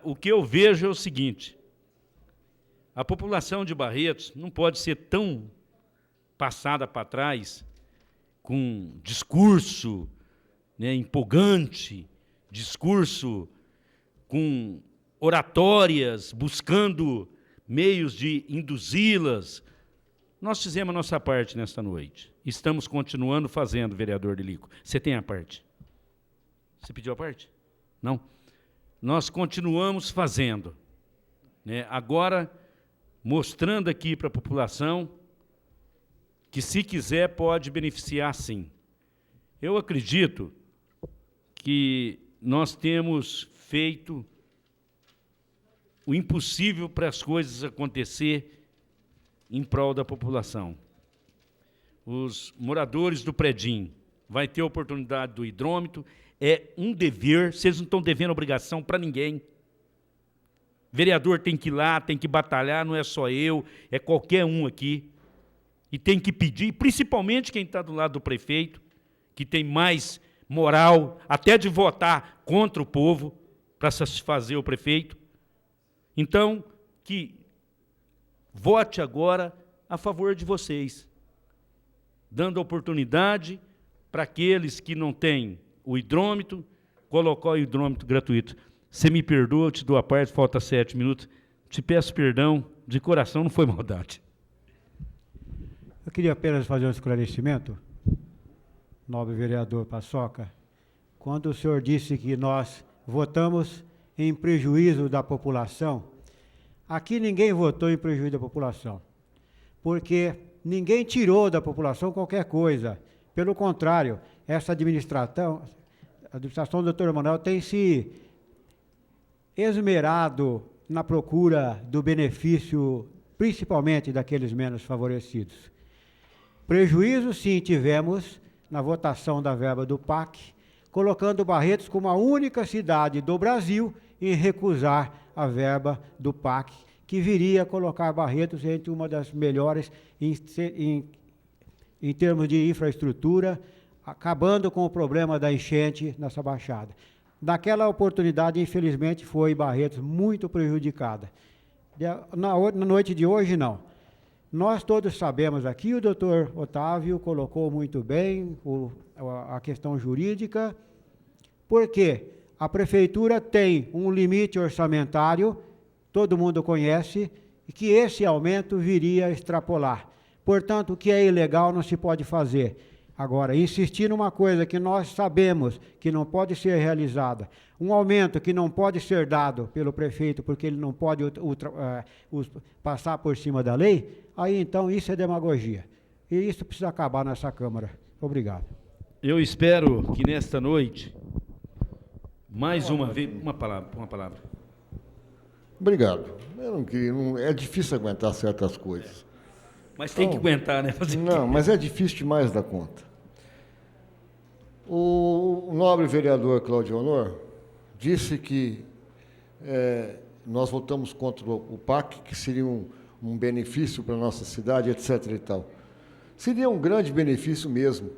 O que eu vejo é o seguinte: a população de Barretos não pode ser tão passada para trás com discurso, né, empolgante, discurso com oratórias, buscando meios de induzi-las. Nós fizemos a nossa parte nesta noite. Estamos continuando fazendo, vereador Delico. Você tem a parte? Você pediu a parte? Não? Nós continuamos fazendo, né? Agora, mostrando aqui para a população que, se quiser, pode beneficiar, sim. Eu acredito que nós temos feito o impossível para as coisas acontecer em prol da população. Os moradores do Predim vão ter a oportunidade do hidrômetro. É um dever, vocês não estão devendo obrigação para ninguém. Vereador tem que ir lá, tem que batalhar, não é só eu, é qualquer um aqui. E tem que pedir, principalmente quem está do lado do prefeito, que tem mais moral, até de votar contra o povo, para satisfazer o prefeito. Então, que vote agora a favor de vocês, dando oportunidade para aqueles que não têm o hidrômetro, colocar o hidrômetro gratuito. Você me perdoa, eu te dou a parte, falta 7 minutos. Te peço perdão, de coração, não foi maldade. Eu queria apenas fazer um esclarecimento, nobre vereador Paçoca. Quando o senhor disse que nós votamos em prejuízo da população, aqui ninguém votou em prejuízo da população, porque ninguém tirou da população qualquer coisa. Pelo contrário, essa administração, a administração do Dr. Emanuel tem se esmerado na procura do benefício, principalmente daqueles menos favorecidos. Prejuízo, sim, tivemos na votação da verba do PAC, colocando Barretos como a única cidade do Brasil em recusar a verba do PAC, que viria a colocar Barretos entre uma das melhores em termos de infraestrutura, acabando com o problema da enchente nessa baixada. Naquela oportunidade, infelizmente, foi Barretos muito prejudicada. Na noite de hoje, não. Nós todos sabemos aqui, o doutor Otávio colocou muito bem a questão jurídica, porque a prefeitura tem um limite orçamentário, todo mundo conhece, e que esse aumento viria a extrapolar. Portanto, o que é ilegal não se pode fazer. Agora, insistir numa coisa que nós sabemos que não pode ser realizada, um aumento que não pode ser dado pelo prefeito porque ele não pode passar por cima da lei, aí então isso é demagogia. E isso precisa acabar nessa Câmara. Obrigado. Eu espero que nesta noite, mais uma vez, uma palavra. Obrigado. É difícil aguentar certas coisas. Mas tem que aguentar, né? Não, mas é difícil demais da conta. O nobre vereador Cláudio Honor disse que nós votamos contra o PAC, que seria um benefício para a nossa cidade, etc. e tal. Seria um grande benefício mesmo.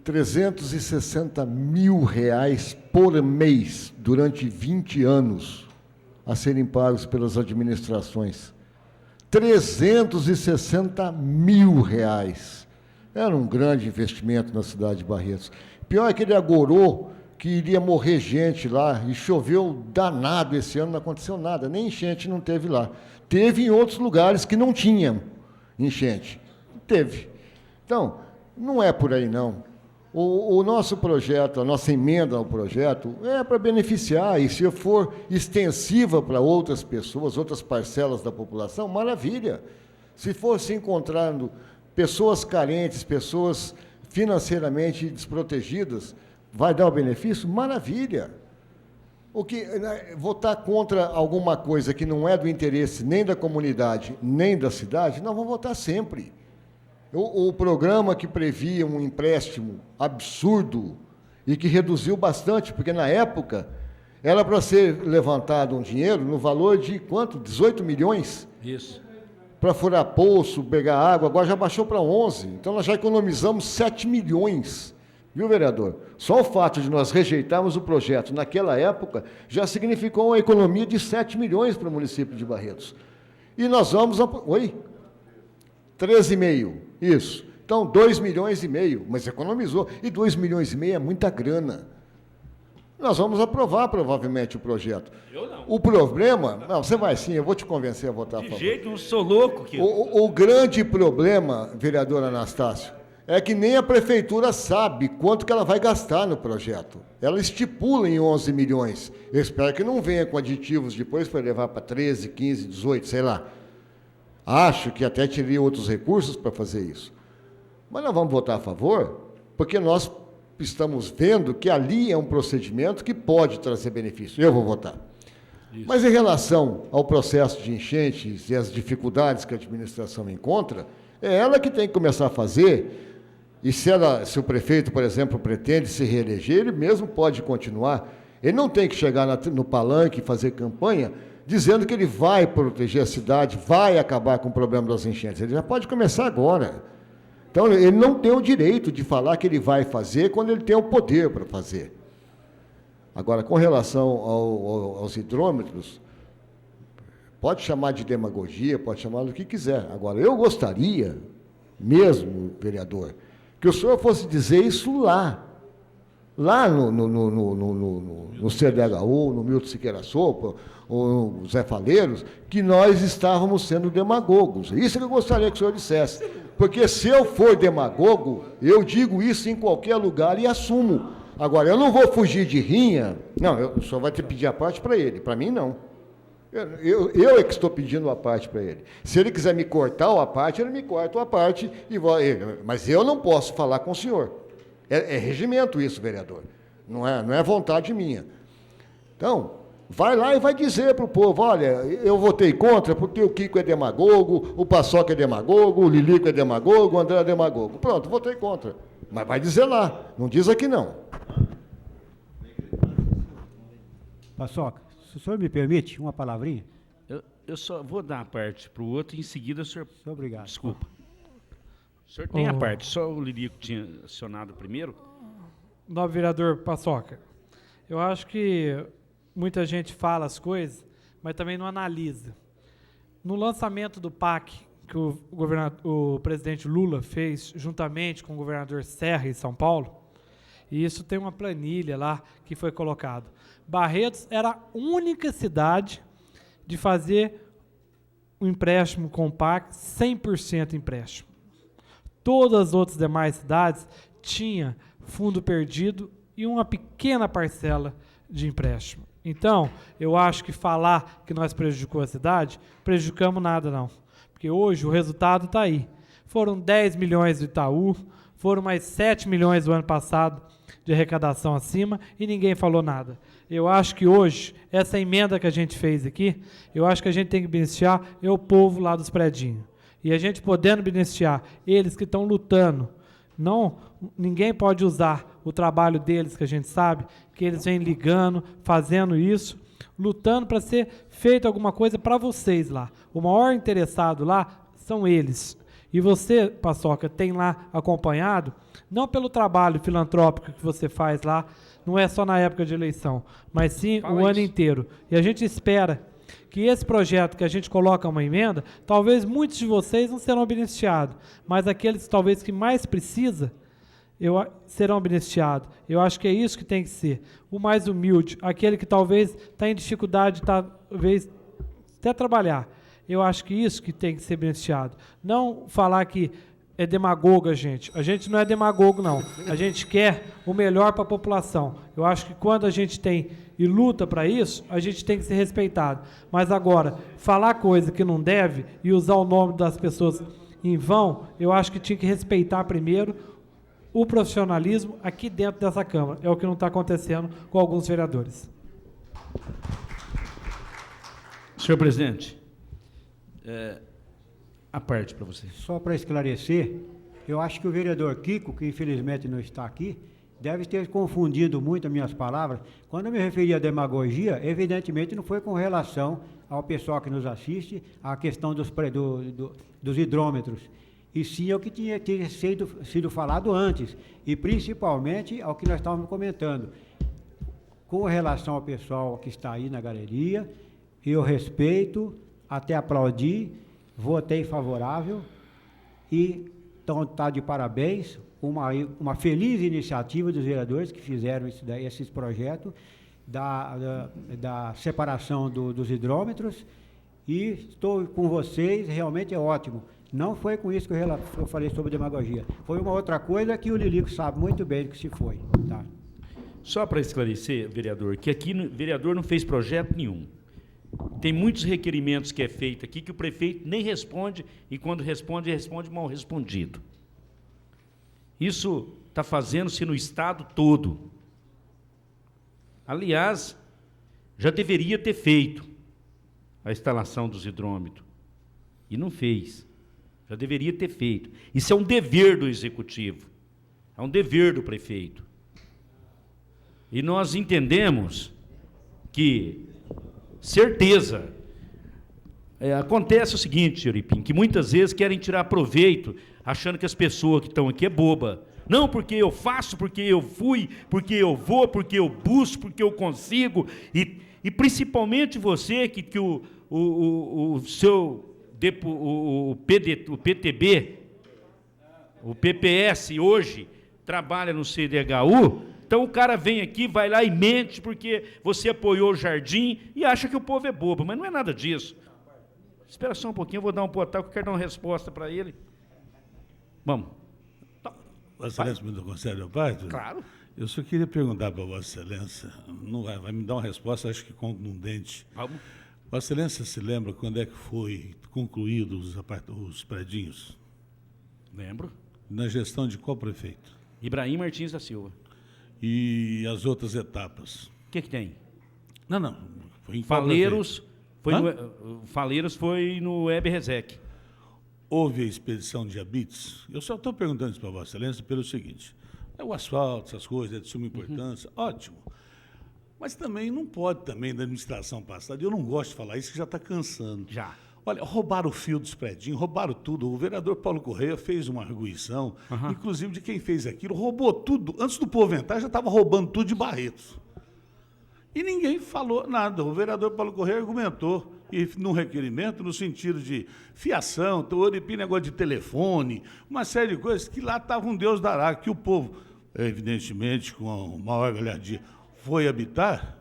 R$360 mil por mês durante 20 anos a serem pagos pelas administrações. R$360 mil. Era um grande investimento na cidade de Barretos. Pior é que ele agorou que iria morrer gente lá, e choveu danado esse ano, não aconteceu nada, nem enchente não teve lá. Teve em outros lugares que não tinham enchente. Teve. Então, não é por aí, não. O nosso projeto, a nossa emenda ao projeto, é para beneficiar, e se for extensiva para outras pessoas, outras parcelas da população, maravilha. Se for se encontrando pessoas carentes, pessoas financeiramente desprotegidas, vai dar o benefício? Maravilha. Votar contra alguma coisa que não é do interesse nem da comunidade, nem da cidade, nós vamos votar sempre. O programa que previa um empréstimo absurdo e que reduziu bastante, porque na época era para ser levantado um dinheiro no valor de quanto? 18 milhões? Isso. Para furar poço, pegar água, agora já baixou para 11. Então nós já economizamos 7 milhões Viu, vereador? Só o fato de nós rejeitarmos o projeto naquela época já significou uma economia de 7 milhões para o município de Barretos. E nós vamos... Oi? 13,5, isso. Então, 2 milhões e meio, mas economizou. E 2 milhões e meio é muita grana. Nós vamos aprovar, provavelmente, o projeto. Eu não. O problema... Não, você vai sim, eu vou te convencer a votar a favor. De jeito, não sou louco. O grande problema, vereador Anastácio, é que nem a prefeitura sabe quanto que ela vai gastar no projeto. Ela estipula em 11 milhões. Eu espero que não venha com aditivos depois para levar para 13, 15, 18, sei lá. Acho que até teria outros recursos para fazer isso. Mas nós vamos votar a favor, porque nós estamos vendo que ali é um procedimento que pode trazer benefício. Eu vou votar. Isso. Mas em relação ao processo de enchentes e as dificuldades que a administração encontra, é ela que tem que começar a fazer. E se o prefeito, por exemplo, pretende se reeleger, ele mesmo pode continuar. Ele não tem que chegar no palanque e fazer campanha dizendo que ele vai proteger a cidade, vai acabar com o problema das enchentes. Ele já pode começar agora. Então, ele não tem o direito de falar que ele vai fazer quando ele tem o poder para fazer. Agora, com relação aos hidrômetros, pode chamar de demagogia, pode chamar do que quiser. Agora, eu gostaria, mesmo, vereador, que o senhor fosse dizer isso lá no CDHU, no Milton Siqueira Sopa, ou no Zé Faleiros, que nós estávamos sendo demagogos. Isso que eu gostaria que o senhor dissesse. Porque se eu for demagogo, eu digo isso em qualquer lugar e assumo. Agora, eu não vou fugir de rinha. Não, o senhor vai ter que pedir a parte para ele. Para mim, não. Eu é que estou pedindo a parte para ele. Se ele quiser me cortar a parte, ele me corta a parte. Mas eu não posso falar com o senhor. É regimento isso, vereador. Não é vontade minha. Então, vai lá e vai dizer para o povo, olha, eu votei contra porque o Kiko é demagogo, o Paçoca é demagogo, o Lilico é demagogo, o André é demagogo. Pronto, votei contra. Mas vai dizer lá, não diz aqui não. Paçoca, se o senhor me permite, uma palavrinha? Eu só vou dar a parte para o outro e em seguida o senhor... Obrigado. Desculpa. O senhor tem a parte, só o Lilico tinha acionado primeiro. Nobre vereador Paçoca, eu acho que muita gente fala as coisas, mas também não analisa. No lançamento do PAC, que o presidente Lula fez juntamente com o governador Serra em São Paulo, e isso tem uma planilha lá que foi colocado. Barretos era a única cidade de fazer um empréstimo com o PAC 100% empréstimo. Todas as outras demais cidades tinham fundo perdido e uma pequena parcela de empréstimo. Então, eu acho que falar que nós prejudicou a cidade, prejudicamos nada não. Porque hoje o resultado está aí. Foram 10 milhões do Itaú, foram mais 7 milhões do ano passado de arrecadação acima e ninguém falou nada. Eu acho que hoje, essa emenda que a gente fez aqui, eu acho que a gente tem que beneficiar o povo lá dos predinhos. E a gente podendo beneficiar eles que estão lutando, ninguém pode usar o trabalho deles, que a gente sabe, que eles vêm ligando, fazendo isso, lutando para ser feito alguma coisa para vocês lá. O maior interessado lá são eles. E você, Paçoca, tem lá acompanhado, não pelo trabalho filantrópico que você faz lá, não é só na época de eleição, mas sim o ano inteiro. E a gente espera que esse projeto que a gente coloca uma emenda, talvez muitos de vocês não serão beneficiados, mas aqueles talvez que mais precisa, serão beneficiados. Eu acho que é isso que tem que ser. O mais humilde, aquele que talvez está em dificuldade, talvez até trabalhar. Eu acho que isso que tem que ser beneficiado. Não falar que é demagogo, gente. A gente não é demagogo, não. A gente quer o melhor para a população. Eu acho que quando a gente tem e luta para isso, a gente tem que ser respeitado. Mas agora, falar coisa que não deve e usar o nome das pessoas em vão, eu acho que tinha que respeitar primeiro o profissionalismo aqui dentro dessa Câmara. É o que não está acontecendo com alguns vereadores. Senhor presidente, a parte para você. Só para esclarecer, eu acho que o vereador Kiko, que infelizmente não está aqui, deve ter confundido muito as minhas palavras. Quando eu me referi à demagogia, evidentemente não foi com relação ao pessoal que nos assiste, à questão dos hidrômetros. e sim ao que tinha sido falado antes, e principalmente ao que nós estávamos comentando. Com relação ao pessoal que está aí na galeria, eu respeito, até aplaudi, votei favorável, e então está de parabéns, uma feliz iniciativa dos vereadores que fizeram esses projetos da separação dos hidrômetros, e estou com vocês, realmente é ótimo. Não foi com isso que eu falei sobre demagogia. Foi uma outra coisa que o Lilico sabe muito bem do que se foi. Tá? Só para esclarecer, vereador, que aqui o vereador não fez projeto nenhum. Tem muitos requerimentos que é feito aqui que o prefeito nem responde, e quando responde, responde mal respondido. Isso está fazendo-se no estado todo. Aliás, já deveria ter feito a instalação dos hidrômetros, e não fez. Já deveria ter feito. Isso é um dever do executivo, é um dever do prefeito. E nós entendemos que, certeza, acontece o seguinte, Euripim, que muitas vezes querem tirar proveito, achando que as pessoas que estão aqui é boba. Não, porque eu faço, porque eu fui, porque eu vou, porque eu busco, porque eu consigo. E principalmente você, que o seu o PTB, o PPS hoje, trabalha no CDHU, então o cara vem aqui, vai lá e mente porque você apoiou o Jardim e acha que o povo é bobo, mas não é nada disso. Espera só um pouquinho, eu vou dar um portal que eu quero dar uma resposta para ele. Vamos. Vossa Excelência me concede a parte? Claro. Eu só queria perguntar para Vossa Excelência, não vai me dar uma resposta, acho que contundente. Vamos. Vossa Excelência se lembra quando é que foi concluído os predinhos? Lembro. Na gestão de qual prefeito? Ibrahim Martins da Silva. E as outras etapas? O que tem? Não. Foi em qual Faleiros prefeito? Faleiros foi no Web Resec. Houve a expedição de habites? Eu só estou perguntando isso para Vossa Excelência pelo seguinte: o asfalto, essas coisas, é de suma importância, ótimo. Mas também não pode, também, da administração passada, eu não gosto de falar isso, que já está cansando. Já. Olha, roubaram o fio dos predinhos, roubaram tudo. O vereador Paulo Correia fez uma arguição, inclusive de quem fez aquilo, roubou tudo. Antes do povo entrar, já estava roubando tudo de Barretos. E ninguém falou nada. O vereador Paulo Correia argumentou, e num requerimento, no sentido de fiação, negócio de telefone, uma série de coisas, que lá estava um Deus dará, que o povo, evidentemente, com a maior galhardia, foi habitar,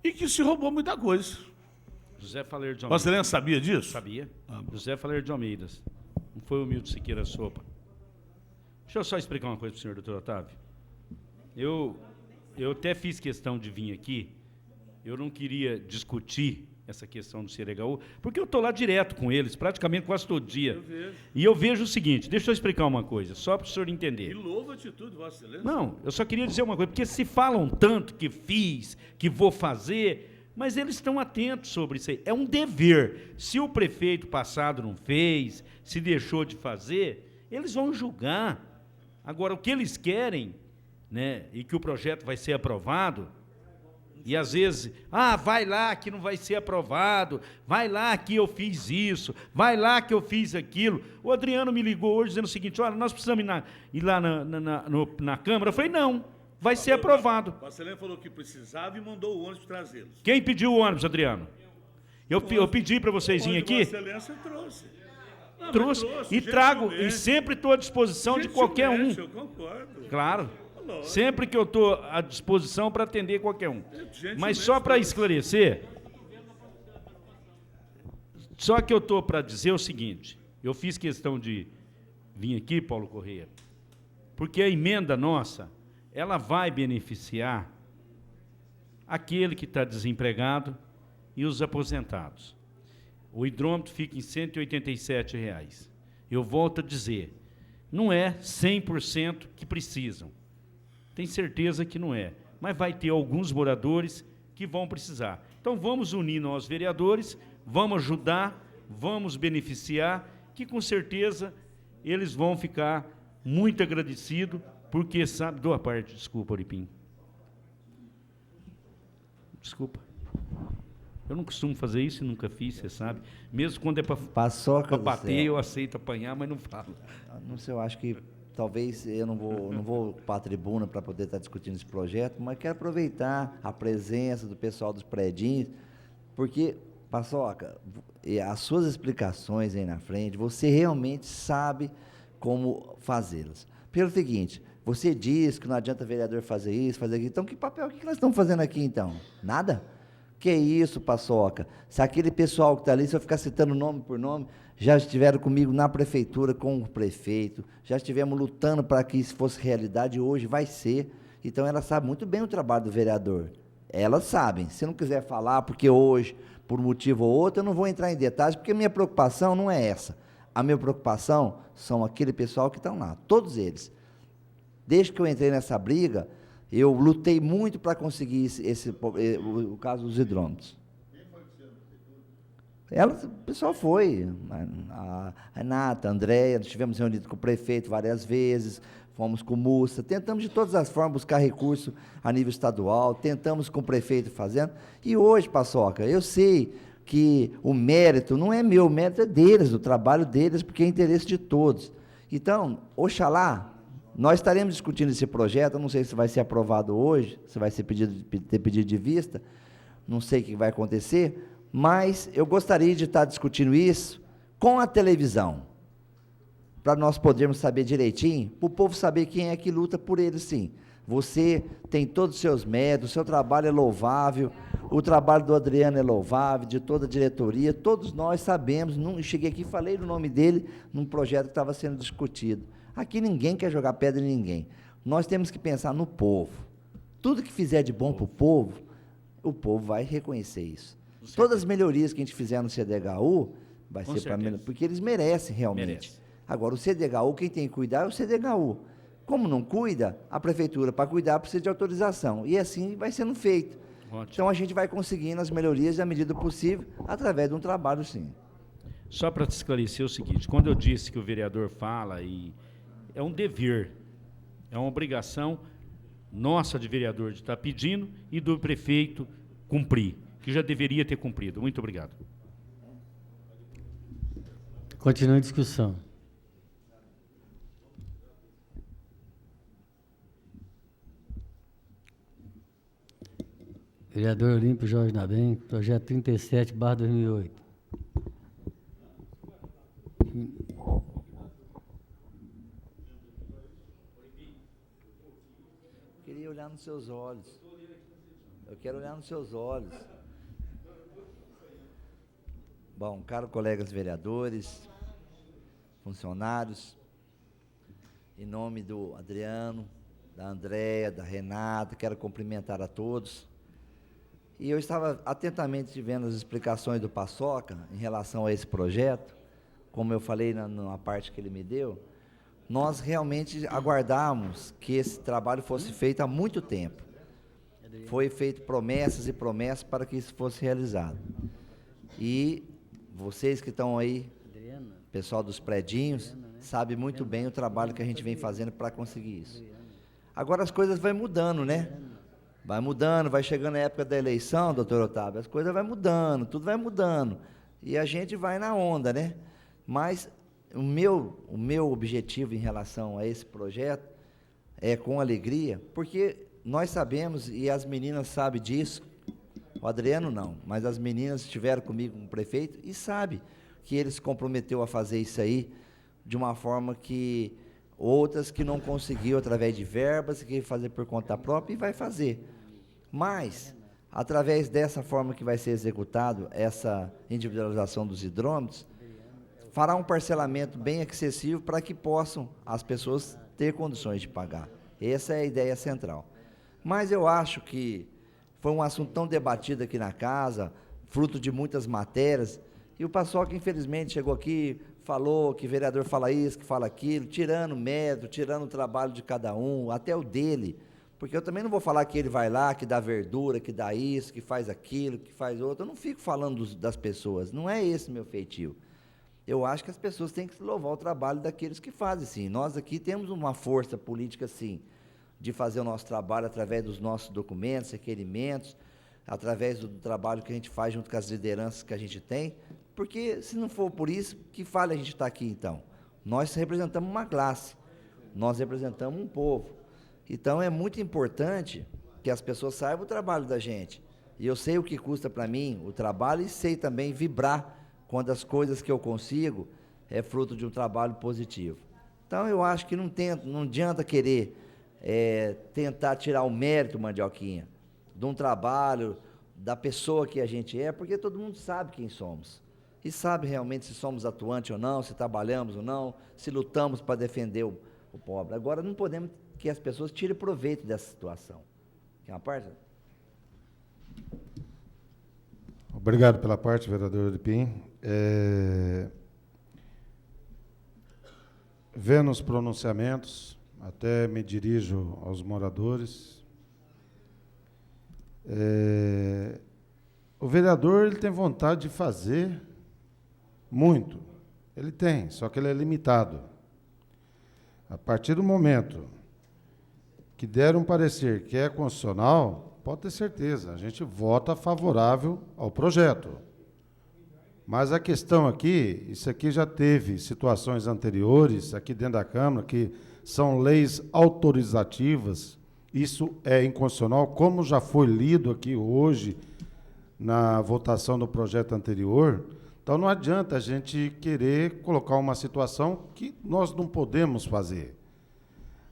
e que se roubou muita coisa. José Faleiro de Almeida. Vossa Excelência sabia disso? Sabia. José Faleiro de Almeida. Não foi o Milton Siqueira Sopa. Deixa eu só explicar uma coisa para o senhor, doutor Otávio. Eu até fiz questão de vir aqui, eu não queria discutir essa questão do CDHU, porque eu estou lá direto com eles, praticamente quase todo dia. E eu vejo o seguinte, deixa eu explicar uma coisa, só para o senhor entender. E louva a atitude, Vossa Excelência. Não, eu só queria dizer uma coisa, porque se falam tanto que fiz, que vou fazer, mas eles estão atentos sobre isso aí. É um dever. Se o prefeito passado não fez, se deixou de fazer, eles vão julgar. Agora, o que eles querem, né, e que o projeto vai ser aprovado, e às vezes, vai lá que não vai ser aprovado, vai lá que eu fiz isso, vai lá que eu fiz aquilo. O Adriano me ligou hoje dizendo o seguinte: olha, nós precisamos ir lá na Câmara. Eu falei, não, vai ser aprovado. O Vossa Excelência falou que precisava e mandou o ônibus trazê-los. Quem pediu o ônibus, Adriano? Eu pedi para vocês virem aqui. Vossa Excelência trouxe. Trouxe e trago, e sempre estou à disposição de qualquer um. Eu concordo. Claro. Sempre que eu estou à disposição para atender qualquer um. Mas só para esclarecer, só que eu estou para dizer o seguinte, eu fiz questão de vir aqui, Paulo Correia, porque a emenda nossa, ela vai beneficiar aquele que está desempregado e os aposentados. O hidrômetro fica em R$ 187. Eu volto a dizer, não é 100% que precisam. Tem certeza que não é, mas vai ter alguns moradores que vão precisar. Então vamos unir nós vereadores, vamos ajudar, vamos beneficiar, que com certeza eles vão ficar muito agradecidos, porque sabe... Dou a parte, desculpa, Oripim. Desculpa. Eu não costumo fazer isso e nunca fiz, você sabe. Mesmo quando é para Paçoca do bater, céu. eu aceito apanhar, mas não falo. Não sei, eu acho que talvez eu não vou ocupar a tribuna para poder estar discutindo esse projeto, mas quero aproveitar a presença do pessoal dos predinhos, porque, Paçoca, as suas explicações aí na frente, você realmente sabe como fazê-las. Pelo seguinte, você diz que não adianta vereador fazer isso, fazer aquilo, então que papel, o que nós estamos fazendo aqui então? Nada? Que isso, Paçoca? Se aquele pessoal que está ali, se eu ficar citando nome por nome, já estiveram comigo na prefeitura, com o prefeito, já estivemos lutando para que isso fosse realidade, e hoje vai ser. Então, ela sabe muito bem o trabalho do vereador. Elas sabem. Se não quiser falar, porque hoje, por um motivo ou outro, eu não vou entrar em detalhes, porque a minha preocupação não é essa. A minha preocupação são aquele pessoal que estão lá, todos eles. Desde que eu entrei nessa briga, eu lutei muito para conseguir o caso dos hidrômetros. O pessoal foi, a Renata, a Andréia, nós estivemos reunidos com o prefeito várias vezes, fomos com o Mussa, tentamos de todas as formas buscar recurso a nível estadual, tentamos com o prefeito fazendo, e hoje, Paçoca, eu sei que o mérito não é meu, o mérito é deles, do trabalho deles, porque é interesse de todos. Então, oxalá, nós estaremos discutindo esse projeto, eu não sei se vai ser aprovado hoje, se vai ser ter pedido de vista, não sei o que vai acontecer, mas eu gostaria de estar discutindo isso com a televisão, para nós podermos saber direitinho, para o povo saber quem é que luta por ele, sim. Você tem todos os seus méritos, o seu trabalho é louvável, o trabalho do Adriano é louvável, de toda a diretoria, todos nós sabemos, cheguei aqui e falei o nome dele num projeto que estava sendo discutido. Aqui ninguém quer jogar pedra em ninguém. Nós temos que pensar no povo. Tudo que fizer de bom para o povo vai reconhecer isso. Todas as melhorias que a gente fizer no CDHU, vai ser para melhor, porque eles merecem realmente. Merece. Agora, o CDHU, quem tem que cuidar é o CDHU. Como não cuida, a prefeitura, para cuidar, precisa de autorização. E assim vai sendo feito. Ótimo. Então, a gente vai conseguindo as melhorias à medida do possível, através de um trabalho, sim. Só para te esclarecer o seguinte, quando eu disse que o vereador fala, é um dever, é uma obrigação nossa de vereador de estar pedindo e do prefeito cumprir, que já deveria ter cumprido. Muito obrigado. Continua a discussão. Vereador Olímpio Jorge Nabem, projeto 37/2008. Queria olhar nos seus olhos. Eu quero olhar nos seus olhos. Bom, caros colegas vereadores, funcionários, em nome do Adriano, da Andréia, da Renata, quero cumprimentar a todos. E eu estava atentamente vendo as explicações do Paçoca em relação a esse projeto, como eu falei na parte que ele me deu, nós realmente aguardávamos que esse trabalho fosse feito há muito tempo. Foi feito promessas e promessas para que isso fosse realizado. E vocês que estão aí, pessoal dos predinhos, sabe muito bem o trabalho que a gente vem fazendo para conseguir isso. Agora as coisas vão mudando, né? Vai mudando, vai chegando a época da eleição, doutor Otávio, as coisas vão mudando, tudo vai mudando. E a gente vai na onda, né? Mas o meu objetivo em relação a esse projeto é com alegria, porque nós sabemos, e as meninas sabem disso, o Adriano não, mas as meninas estiveram comigo com o prefeito e sabem que ele se comprometeu a fazer isso aí de uma forma que outras que não conseguiu através de verbas, que fazer por conta própria e vai fazer. Mas, através dessa forma que vai ser executado, essa individualização dos hidrômetros, fará um parcelamento bem acessível para que possam as pessoas ter condições de pagar. Essa é a ideia central. Mas eu acho que foi um assunto tão debatido aqui na casa, fruto de muitas matérias, e o Paçoca, infelizmente, chegou aqui, falou que o vereador fala isso, que fala aquilo, tirando mérito, tirando o trabalho de cada um, até o dele, porque eu também não vou falar que ele vai lá, que dá verdura, que dá isso, que faz aquilo, que faz outro, eu não fico falando das pessoas, não é esse meu feitio. Eu acho que as pessoas têm que louvar o trabalho daqueles que fazem, sim. Nós aqui temos uma força política, sim, de fazer o nosso trabalho através dos nossos documentos, requerimentos, através do trabalho que a gente faz junto com as lideranças que a gente tem, porque se não for por isso, que falha a gente estar aqui então? Nós representamos uma classe, nós representamos um povo. Então é muito importante que as pessoas saibam o trabalho da gente. E eu sei o que custa para mim o trabalho e sei também vibrar quando as coisas que eu consigo é fruto de um trabalho positivo. Então eu acho que não adianta querer tentar tirar o mérito, Mandioquinha, de um trabalho, da pessoa que a gente é, porque todo mundo sabe quem somos. E sabe realmente se somos atuantes ou não, se trabalhamos ou não, se lutamos para defender o pobre. Agora, não podemos que as pessoas tirem proveito dessa situação. Quer uma parte? Obrigado pela parte, vereador Uripim. Vendo os pronunciamentos, até me dirijo aos moradores. O vereador ele tem vontade de fazer muito. Ele tem, só que ele é limitado. A partir do momento que der um parecer que é constitucional, pode ter certeza, a gente vota favorável ao projeto. Mas a questão aqui, isso aqui já teve situações anteriores, aqui dentro da Câmara, que são leis autorizativas, isso é inconstitucional, como já foi lido aqui hoje na votação do projeto anterior. Então não adianta a gente querer colocar uma situação que nós não podemos fazer.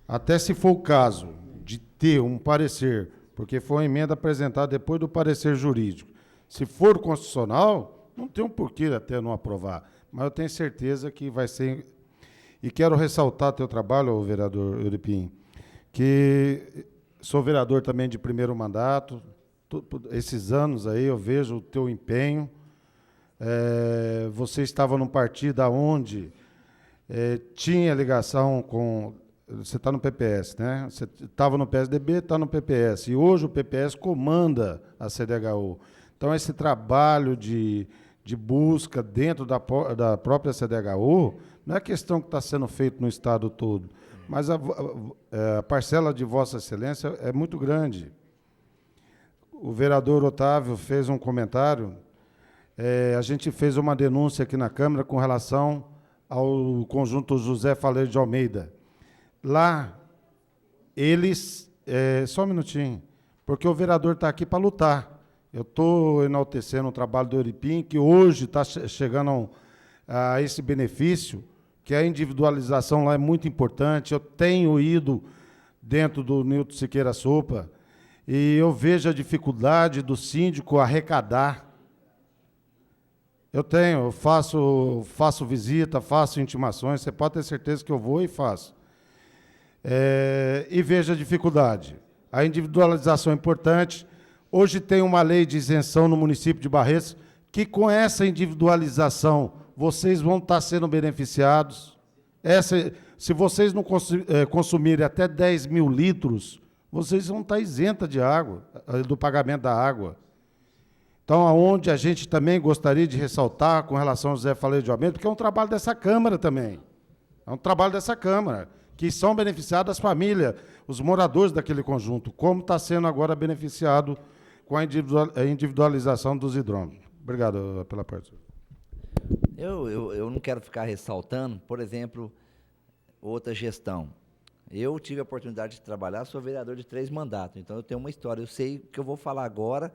Até se for o caso de ter um parecer, porque foi uma emenda apresentada depois do parecer jurídico, se for constitucional, não tem um porquê até não aprovar, mas eu tenho certeza que vai ser. E quero ressaltar teu trabalho, vereador Uripim, que sou vereador também de primeiro mandato, esses anos aí eu vejo o teu empenho. Você estava num partido onde tinha ligação com... Você está no PPS, né? Você estava no PSDB, está no PPS. E hoje o PPS comanda a CDHU. Então, esse trabalho de busca dentro da própria CDHU não é questão que está sendo feito no Estado todo, mas a parcela de Vossa Excelência é muito grande. O vereador Otávio fez um comentário. A gente fez uma denúncia aqui na Câmara com relação ao conjunto José Faleiro de Almeida. Lá, eles... só um minutinho, porque o vereador está aqui para lutar. Eu estou enaltecendo o trabalho do Uripim, que hoje está chegando a esse benefício, que a individualização lá é muito importante. Eu tenho ido dentro do Nilton Siqueira Sopa e eu vejo a dificuldade do síndico arrecadar. Eu faço visita, faço intimações, você pode ter certeza que eu vou e faço. E vejo a dificuldade. A individualização é importante. Hoje tem uma lei de isenção no município de Barretos, que com essa individualização vocês vão estar sendo beneficiados. Se vocês não consumirem até 10 mil litros, vocês vão estar isentos de água, do pagamento da água. Então, aonde a gente também gostaria de ressaltar com relação ao José Faleiro de Almeida, porque é um trabalho dessa Câmara também. É um trabalho dessa Câmara, que são beneficiadas as famílias, os moradores daquele conjunto, como está sendo agora beneficiado com a individualização dos hidrômetros. Obrigado pela parte. Eu não quero ficar ressaltando, por exemplo, outra gestão. Eu tive a oportunidade de trabalhar, sou vereador de 3 mandatos, então eu tenho uma história. Eu sei o que eu vou falar agora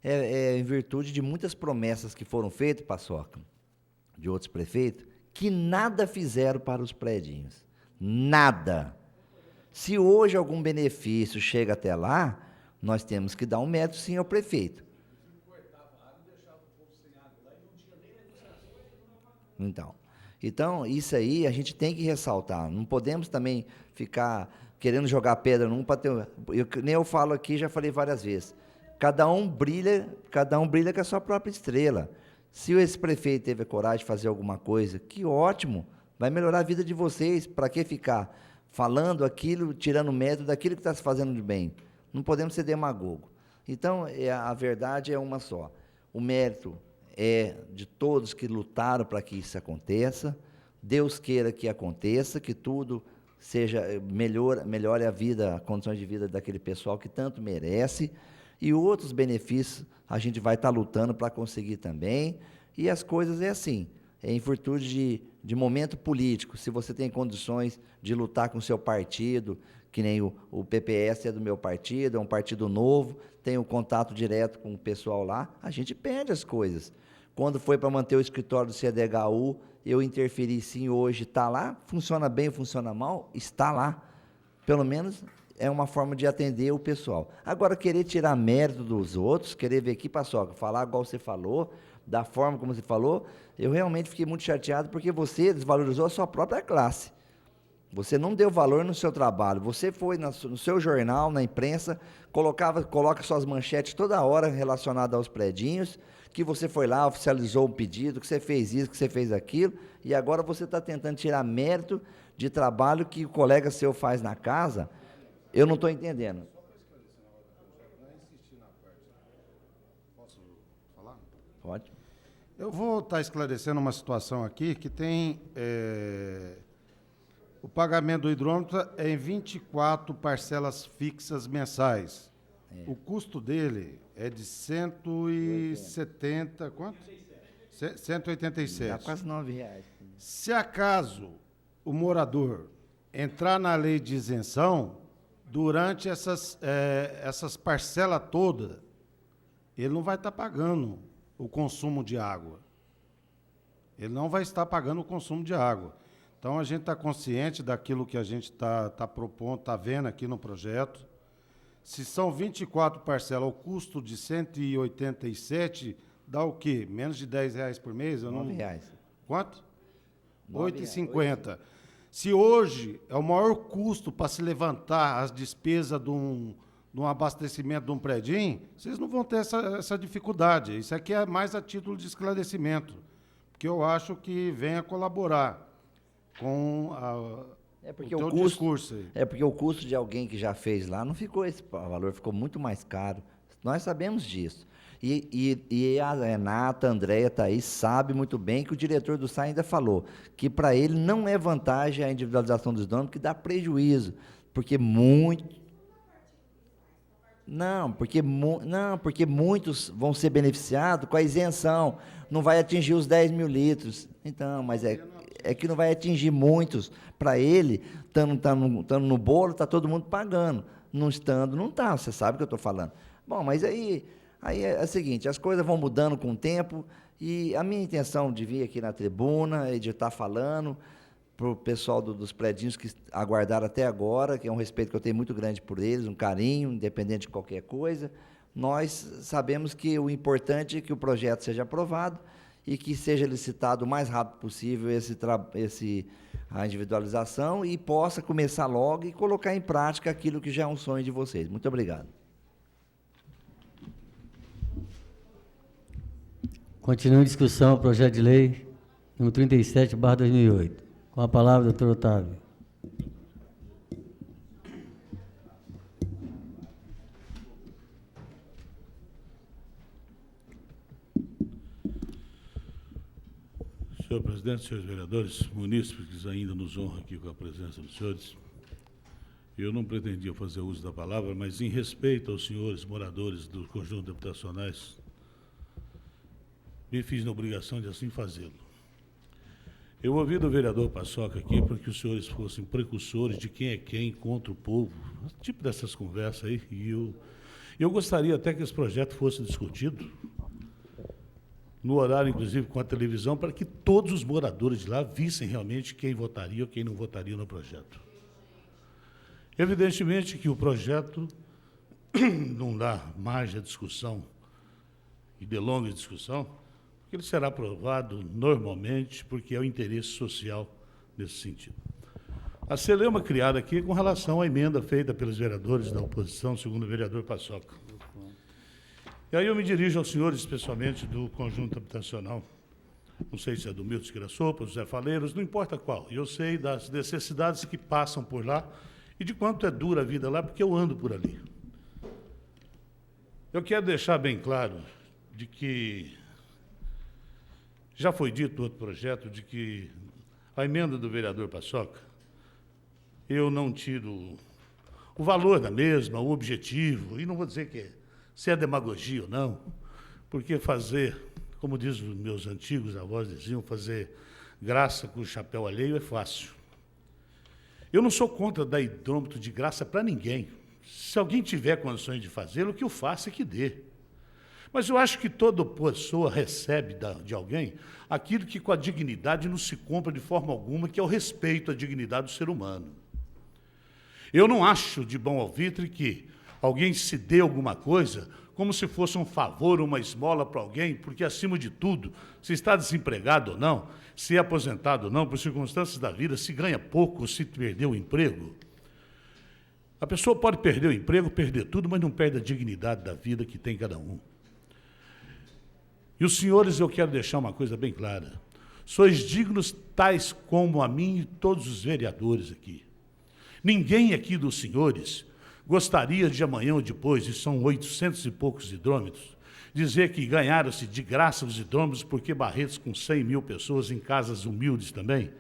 em virtude de muitas promessas que foram feitas, Paçoca, de outros prefeitos, que nada fizeram para os predinhos. Nada. Se hoje algum benefício chega até lá, nós temos que dar um mérito, sim, ao prefeito. Então, isso aí a gente tem que ressaltar. Não podemos também ficar querendo jogar pedra num para ter... nem eu falo aqui, já falei várias vezes. Cada um brilha com a sua própria estrela. Se esse prefeito teve a coragem de fazer alguma coisa, que ótimo, vai melhorar a vida de vocês. Para que ficar falando aquilo, tirando mérito daquilo que está se fazendo de bem? Não podemos ser demagogo. Então, a verdade é uma só. O mérito é de todos que lutaram para que isso aconteça. Deus queira que aconteça, que tudo melhore a vida, as condições de vida daquele pessoal que tanto merece. E outros benefícios a gente vai estar lutando para conseguir também. E as coisas é assim, é em virtude de momento político. Se você tem condições de lutar com o seu partido, que nem o PPS é do meu partido, é um partido novo, tem um contato direto com o pessoal lá, a gente pede as coisas. Quando foi para manter o escritório do CDHU, eu interferi sim, hoje está lá, funciona bem, funciona mal, está lá. Pelo menos é uma forma de atender o pessoal. Agora, querer tirar mérito dos outros, querer vir aqui, Paçoca, falar igual você falou, da forma como você falou, eu realmente fiquei muito chateado porque você desvalorizou a sua própria classe. Você não deu valor no seu trabalho. Você foi no seu jornal, na imprensa, coloca suas manchetes toda hora relacionadas aos predinhos, que você foi lá, oficializou um pedido, que você fez isso, que você fez aquilo, e agora você está tentando tirar mérito de trabalho que o colega seu faz na casa. Eu não estou entendendo. Posso falar? Pode. Eu vou estar esclarecendo uma situação aqui que tem... o pagamento do hidrômetro é em 24 parcelas fixas mensais. O custo dele é de 170... Quanto? 187. Dá quase R$9. Se acaso o morador entrar na lei de isenção, durante essas parcelas todas, ele não vai estar pagando o consumo de água. Ele não vai estar pagando o consumo de água. Então, a gente está consciente daquilo que a gente está propondo, está vendo aqui no projeto. Se são 24 parcelas, o custo de 187 dá o quê? Menos de R$10 por mês? R$9. Quanto? R$ 8,50. Se hoje é o maior custo para se levantar as despesas de um abastecimento de um predinho, vocês não vão ter essa dificuldade. Isso aqui é mais a título de esclarecimento, porque eu acho que vem a colaborar com o teu discurso aí. É porque o custo de alguém que já fez lá não ficou esse valor, ficou muito mais caro. Nós sabemos disso. E a Renata, a Andréia, Thaís, sabe muito bem que o diretor do SAI ainda falou que para ele não é vantagem a individualização dos donos, que dá prejuízo, porque porque muitos vão ser beneficiados com a isenção, não vai atingir os 10 mil litros. Então, mas é que não vai atingir muitos. Para ele, estando no bolo, está todo mundo pagando. Não estando, não está. Você sabe o que eu estou falando. Bom, mas aí é o seguinte, as coisas vão mudando com o tempo, e a minha intenção de vir aqui na tribuna e de estar falando para o pessoal dos predinhos que aguardaram até agora, que é um respeito que eu tenho muito grande por eles, um carinho, independente de qualquer coisa. Nós sabemos que o importante é que o projeto seja aprovado e que seja licitado o mais rápido possível a individualização e possa começar logo e colocar em prática aquilo que já é um sonho de vocês. Muito obrigado. Continua em discussão o projeto de lei número 37/2008. Com a palavra, doutor Otávio. Senhor presidente, senhores vereadores, munícipes que ainda nos honram aqui com a presença dos senhores, eu não pretendia fazer uso da palavra, mas em respeito aos senhores moradores dos conjuntos habitacionais, me fiz na obrigação de assim fazê-lo. Eu ouvi do vereador Paçoca aqui para que os senhores fossem precursores de quem é quem contra o povo, tipo dessas conversas aí, e eu gostaria até que esse projeto fosse discutido no horário, inclusive, com a televisão, para que todos os moradores de lá vissem realmente quem votaria ou quem não votaria no projeto. Evidentemente que o projeto não dá margem à discussão e de longa discussão, porque ele será aprovado normalmente, porque é o interesse social nesse sentido. A celeuma criada aqui com relação à emenda feita pelos vereadores da oposição, segundo o vereador Paçoca. E aí eu me dirijo aos senhores, especialmente do conjunto habitacional, não sei se é do Milton Siqueira Sopa, José Faleiros, não importa qual, eu sei das necessidades que passam por lá e de quanto é dura a vida lá, porque eu ando por ali. Eu quero deixar bem claro de que já foi dito no outro projeto de que a emenda do vereador Paçoca, eu não tiro o valor da mesma, o objetivo, e não vou dizer que se é demagogia ou não, porque fazer, como diz os meus antigos avós diziam, fazer graça com o chapéu alheio é fácil. Eu não sou contra dar hidrômetro de graça para ninguém. Se alguém tiver condições de fazê-lo, que o faça e que dê. Mas eu acho que toda pessoa recebe de alguém aquilo que com a dignidade não se compra de forma alguma, que é o respeito à dignidade do ser humano. Eu não acho de bom alvitre que alguém se dê alguma coisa como se fosse um favor, uma esmola para alguém, porque, acima de tudo, se está desempregado ou não, se é aposentado ou não, por circunstâncias da vida, se ganha pouco ou se perdeu o emprego. A pessoa pode perder o emprego, perder tudo, mas não perde a dignidade da vida que tem cada um. E os senhores, eu quero deixar uma coisa bem clara. Sois dignos tais como a mim e todos os vereadores aqui. Ninguém aqui dos senhores gostaria de amanhã ou depois, e são 800 e poucos hidrômetros, dizer que ganharam-se de graça os hidrômetros porque Barretos, com 100 mil pessoas em casas humildes também,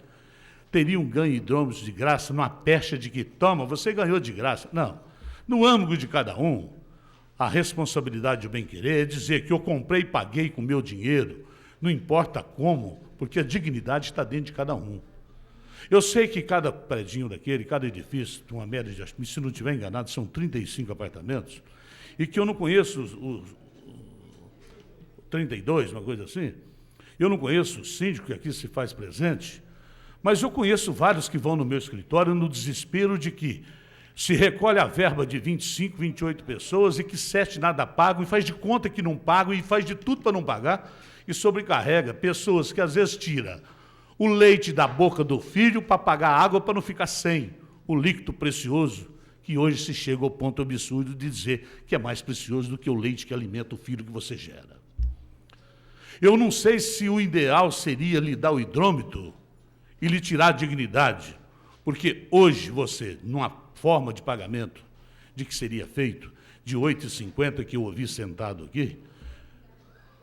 teriam ganho hidrômetros de graça numa pecha de que, toma, você ganhou de graça. Não. No âmago de cada um, a responsabilidade do bem-querer é dizer que eu comprei e paguei com meu dinheiro, não importa como, porque a dignidade está dentro de cada um. Eu sei que cada predinho daquele, cada edifício, uma média de, se não estiver enganado, são 35 apartamentos, e que eu não conheço os 32, uma coisa assim, eu não conheço o síndico que aqui se faz presente, mas eu conheço vários que vão no meu escritório no desespero de que se recolhe a verba de 25, 28 pessoas e que 7 nada pagam, e faz de conta que não pagam, e faz de tudo para não pagar, e sobrecarrega pessoas que às vezes tira o leite da boca do filho para pagar água para não ficar sem o líquido precioso, que hoje se chega ao ponto absurdo de dizer que é mais precioso do que o leite que alimenta o filho que você gera. Eu não sei se o ideal seria lhe dar o hidrômetro e lhe tirar a dignidade, porque hoje você, numa forma de pagamento de que seria feito, de R$ 8,50 que eu ouvi sentado aqui,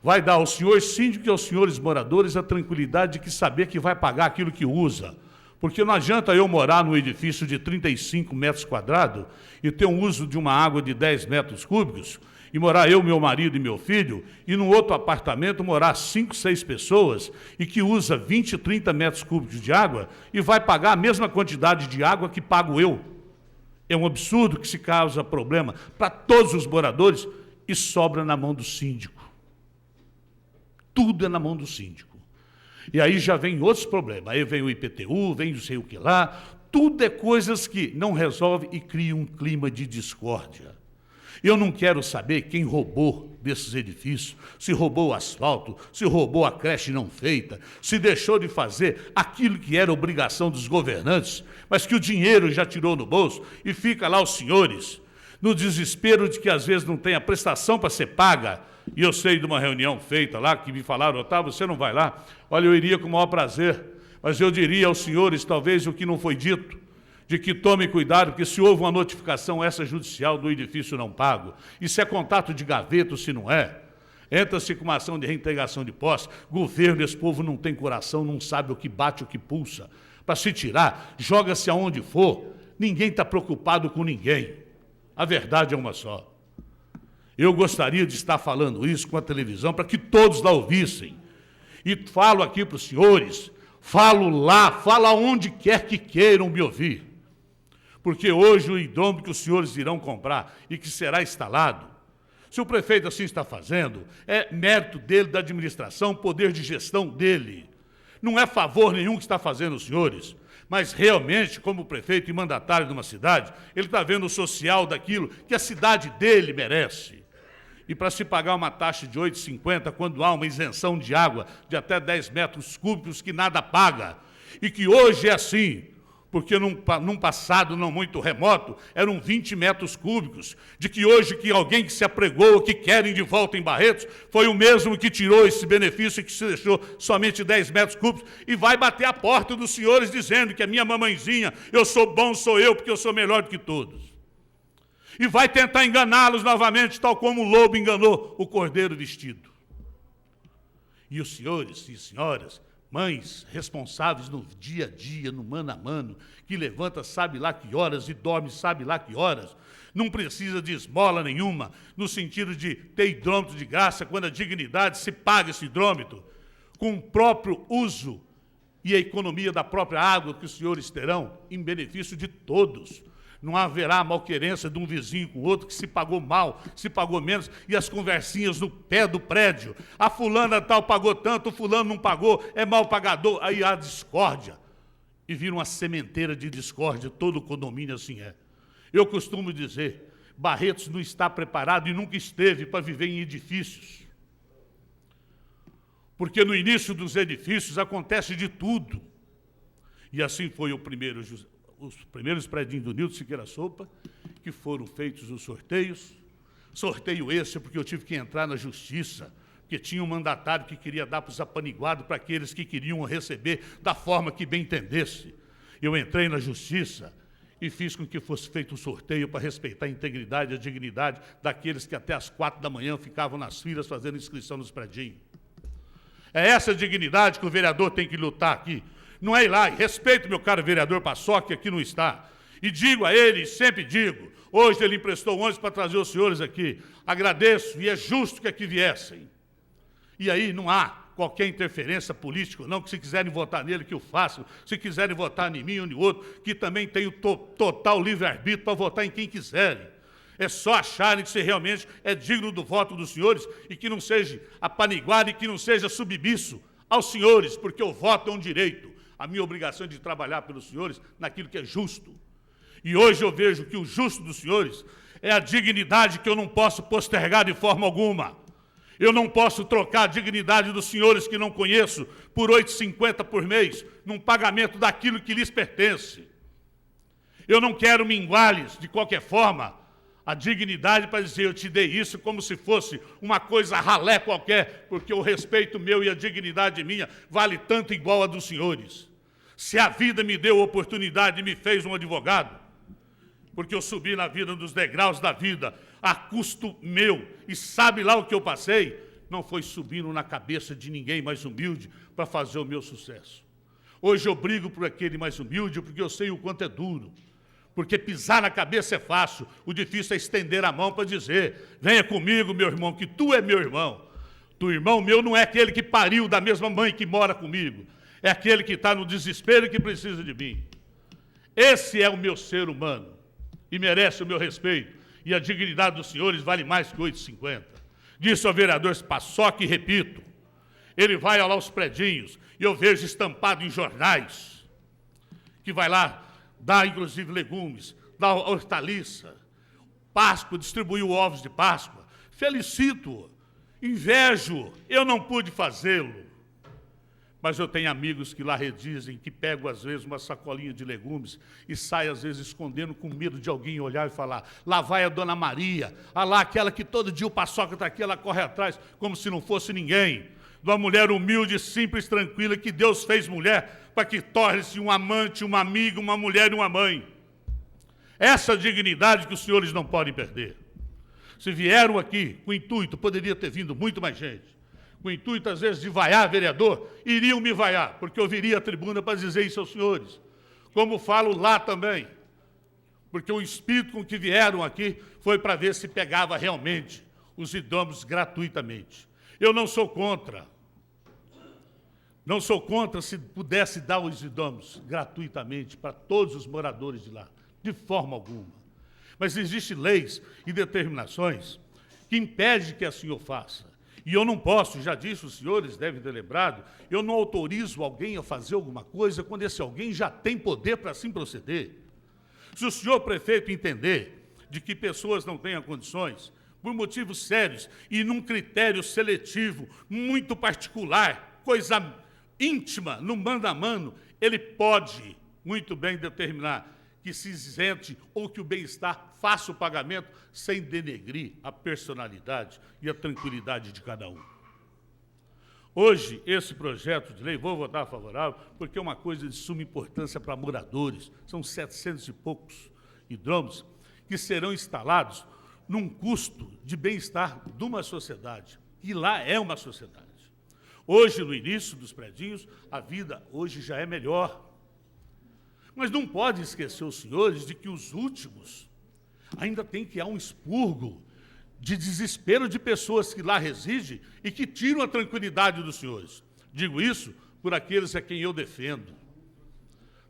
vai dar ao senhor síndico e aos senhores moradores a tranquilidade de que saber que vai pagar aquilo que usa. Porque não adianta eu morar num edifício de 35 metros quadrados e ter um uso de uma água de 10 metros cúbicos, e morar eu, meu marido e meu filho, e num outro apartamento morar 5, 6 pessoas, e que usa 20, 30 metros cúbicos de água, e vai pagar a mesma quantidade de água que pago eu. É um absurdo que se causa problema para todos os moradores e sobra na mão do síndico. Tudo é na mão do síndico. E aí já vem outros problemas. Aí vem o IPTU, vem não sei o que lá. Tudo é coisas que não resolve e cria um clima de discórdia. Eu não quero saber quem roubou desses edifícios, se roubou o asfalto, se roubou a creche não feita, se deixou de fazer aquilo que era obrigação dos governantes, mas que o dinheiro já tirou no bolso e fica lá os senhores, no desespero de que às vezes não tem a prestação para ser paga. E eu sei de uma reunião feita lá, que me falaram, Otávio, você não vai lá? Olha, eu iria com o maior prazer, mas eu diria aos senhores, talvez o que não foi dito, de que tomem cuidado, porque se houve uma notificação extrajudicial do edifício não pago, e se é contato de gaveta, se não é, entra-se com uma ação de reintegração de posse, governo, esse povo não tem coração, não sabe o que bate, o que pulsa, para se tirar, joga-se aonde for, ninguém está preocupado com ninguém, a verdade é uma só. Eu gostaria de estar falando isso com a televisão para que todos lá ouvissem. E falo aqui para os senhores, falo lá, falo aonde quer que queiram me ouvir. Porque hoje o hidrômetro que os senhores irão comprar e que será instalado, se o prefeito assim está fazendo, é mérito dele, da administração, poder de gestão dele. Não é favor nenhum que está fazendo os senhores. Mas realmente, como prefeito e mandatário de uma cidade, ele está vendo o social daquilo que a cidade dele merece. E para se pagar uma taxa de R$ 8,50, quando há uma isenção de água de até 10 metros cúbicos que nada paga, e que hoje é assim, porque num passado não muito remoto, eram 20 metros cúbicos, de que hoje que alguém que se apregou, que querem de volta em Barretos, foi o mesmo que tirou esse benefício e que se deixou somente 10 metros cúbicos, e vai bater a porta dos senhores dizendo que a minha mamãezinha, eu sou bom, sou eu, porque eu sou melhor do que todos. E vai tentar enganá-los novamente, tal como o lobo enganou o cordeiro vestido. E os senhores e senhoras, mães responsáveis no dia a dia, no mano a mano, que levanta sabe lá que horas e dorme sabe lá que horas, não precisa de esmola nenhuma, no sentido de ter hidrômetro de graça, quando a dignidade se paga esse hidrômetro, com o próprio uso e a economia da própria água que os senhores terão, em benefício de todos. Não haverá malquerência de um vizinho com o outro, que se pagou mal, se pagou menos, e as conversinhas no pé do prédio. A fulana tal pagou tanto, o fulano não pagou, é mal pagador. Aí há discórdia. E vira uma sementeira de discórdia, todo condomínio assim é. Eu costumo dizer, Barretos não está preparado e nunca esteve para viver em edifícios. Porque no início dos edifícios acontece de tudo. E assim foi os primeiros prédios do Nilton Siqueira Sopa, que foram feitos os sorteios. Sorteio esse porque eu tive que entrar na justiça, porque tinha um mandatário que queria dar para os apaniguados, para aqueles que queriam receber da forma que bem entendesse. Eu entrei na justiça e fiz com que fosse feito um sorteio para respeitar a integridade e a dignidade daqueles que até às 4 da manhã ficavam nas filas fazendo inscrição nos predinhos. É essa dignidade que o vereador tem que lutar aqui. Não é ir lá, e respeito meu caro vereador Paçoca, que aqui não está. E digo a ele, e sempre digo, hoje ele emprestou ônibus para trazer os senhores aqui. Agradeço, e é justo que aqui viessem. E aí não há qualquer interferência política, não, que se quiserem votar nele, que o façam. Se quiserem votar em mim ou em outro, que também tem o total livre-arbítrio para votar em quem quiserem. É só acharem que você realmente é digno do voto dos senhores e que não seja apaniguado e que não seja submisso aos senhores, porque o voto é um direito. A minha obrigação é de trabalhar pelos senhores naquilo que é justo. E hoje eu vejo que o justo dos senhores é a dignidade que eu não posso postergar de forma alguma. Eu não posso trocar a dignidade dos senhores que não conheço por R$ 8,50 por mês, num pagamento daquilo que lhes pertence. Eu não quero minguar-lhes, de qualquer forma, a dignidade para dizer, eu te dei isso como se fosse uma coisa ralé qualquer, porque o respeito meu e a dignidade minha vale tanto igual a dos senhores. Se a vida me deu a oportunidade e me fez um advogado, porque eu subi na vida dos degraus da vida, a custo meu, e sabe lá o que eu passei, não foi subindo na cabeça de ninguém mais humilde para fazer o meu sucesso. Hoje eu brigo por aquele mais humilde, porque eu sei o quanto é duro. Porque pisar na cabeça é fácil, o difícil é estender a mão para dizer, venha comigo, meu irmão, que tu é meu irmão. Tu irmão meu não é aquele que pariu da mesma mãe que mora comigo, é aquele que está no desespero e que precisa de mim. Esse é o meu ser humano, e merece o meu respeito, e a dignidade dos senhores vale mais que R$ 8,50. Disse ao vereador Paçoca e repito, ele vai lá aos predinhos, e eu vejo estampado em jornais, que vai lá, dá inclusive legumes, dá hortaliça, Páscoa, distribuiu ovos de Páscoa. Felicito-o, invejo, eu não pude fazê-lo. Mas eu tenho amigos que lá redizem, que pegam às vezes uma sacolinha de legumes e saem às vezes escondendo com medo de alguém olhar e falar, lá vai a Dona Maria, lá aquela que todo dia o Paçoca está aqui, ela corre atrás como se não fosse ninguém. De uma mulher humilde, simples, tranquila, que Deus fez mulher para que torne-se um amante, uma amiga, uma mulher e uma mãe. Essa dignidade que os senhores não podem perder. Se vieram aqui com o intuito, poderia ter vindo muito mais gente, com o intuito, às vezes, de vaiar vereador, iriam me vaiar, porque eu viria à tribuna para dizer isso aos senhores, como falo lá também, porque o espírito com que vieram aqui foi para ver se pegava realmente os hidrômetros gratuitamente. Eu não sou contra. Não sou contra se pudesse dar os hidrômetros gratuitamente para todos os moradores de lá, de forma alguma. Mas existem leis e determinações que impedem que assim eu faça. E eu não posso, já disse, os senhores devem ter lembrado, eu não autorizo alguém a fazer alguma coisa quando esse alguém já tem poder para assim proceder. Se o senhor prefeito entender de que pessoas não tenham condições, por motivos sérios e num critério seletivo muito particular, coisa íntima, no mano a mano, ele pode muito bem determinar que se isente ou que o bem-estar faça o pagamento sem denegrir a personalidade e a tranquilidade de cada um. Hoje, esse projeto de lei, vou votar favorável, porque é uma coisa de suma importância para moradores, são 700 e poucos hidrômetros que serão instalados num custo de bem-estar de uma sociedade, e lá é uma sociedade. Hoje, no início dos predinhos, a vida hoje já é melhor. Mas não pode esquecer os senhores de que os últimos ainda tem que há um expurgo de desespero de pessoas que lá residem e que tiram a tranquilidade dos senhores. Digo isso por aqueles a quem eu defendo.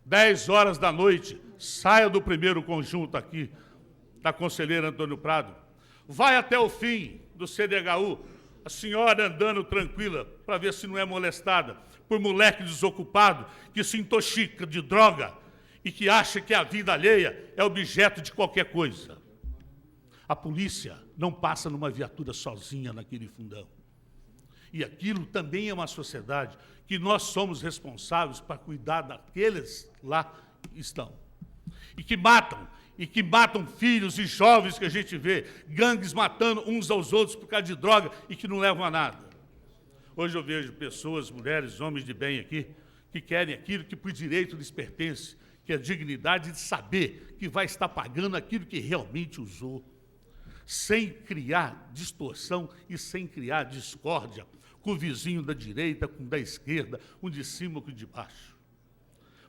10 horas da noite, saia do primeiro conjunto aqui, da conselheira Antônio Prado, vai até o fim do CDHU, a senhora andando tranquila, para ver se não é molestada por moleque desocupado que se intoxica de droga e que acha que a vida alheia é objeto de qualquer coisa. A polícia não passa numa viatura sozinha naquele fundão. E aquilo também é uma sociedade que nós somos responsáveis para cuidar daqueles lá que estão. E que matam filhos e jovens que a gente vê, gangues matando uns aos outros por causa de droga e que não levam a nada. Hoje eu vejo pessoas, mulheres, homens de bem aqui, que querem aquilo que por direito lhes pertence, que é a dignidade de saber que vai estar pagando aquilo que realmente usou, sem criar distorção e sem criar discórdia com o vizinho da direita, com o da esquerda, um de cima com o de baixo.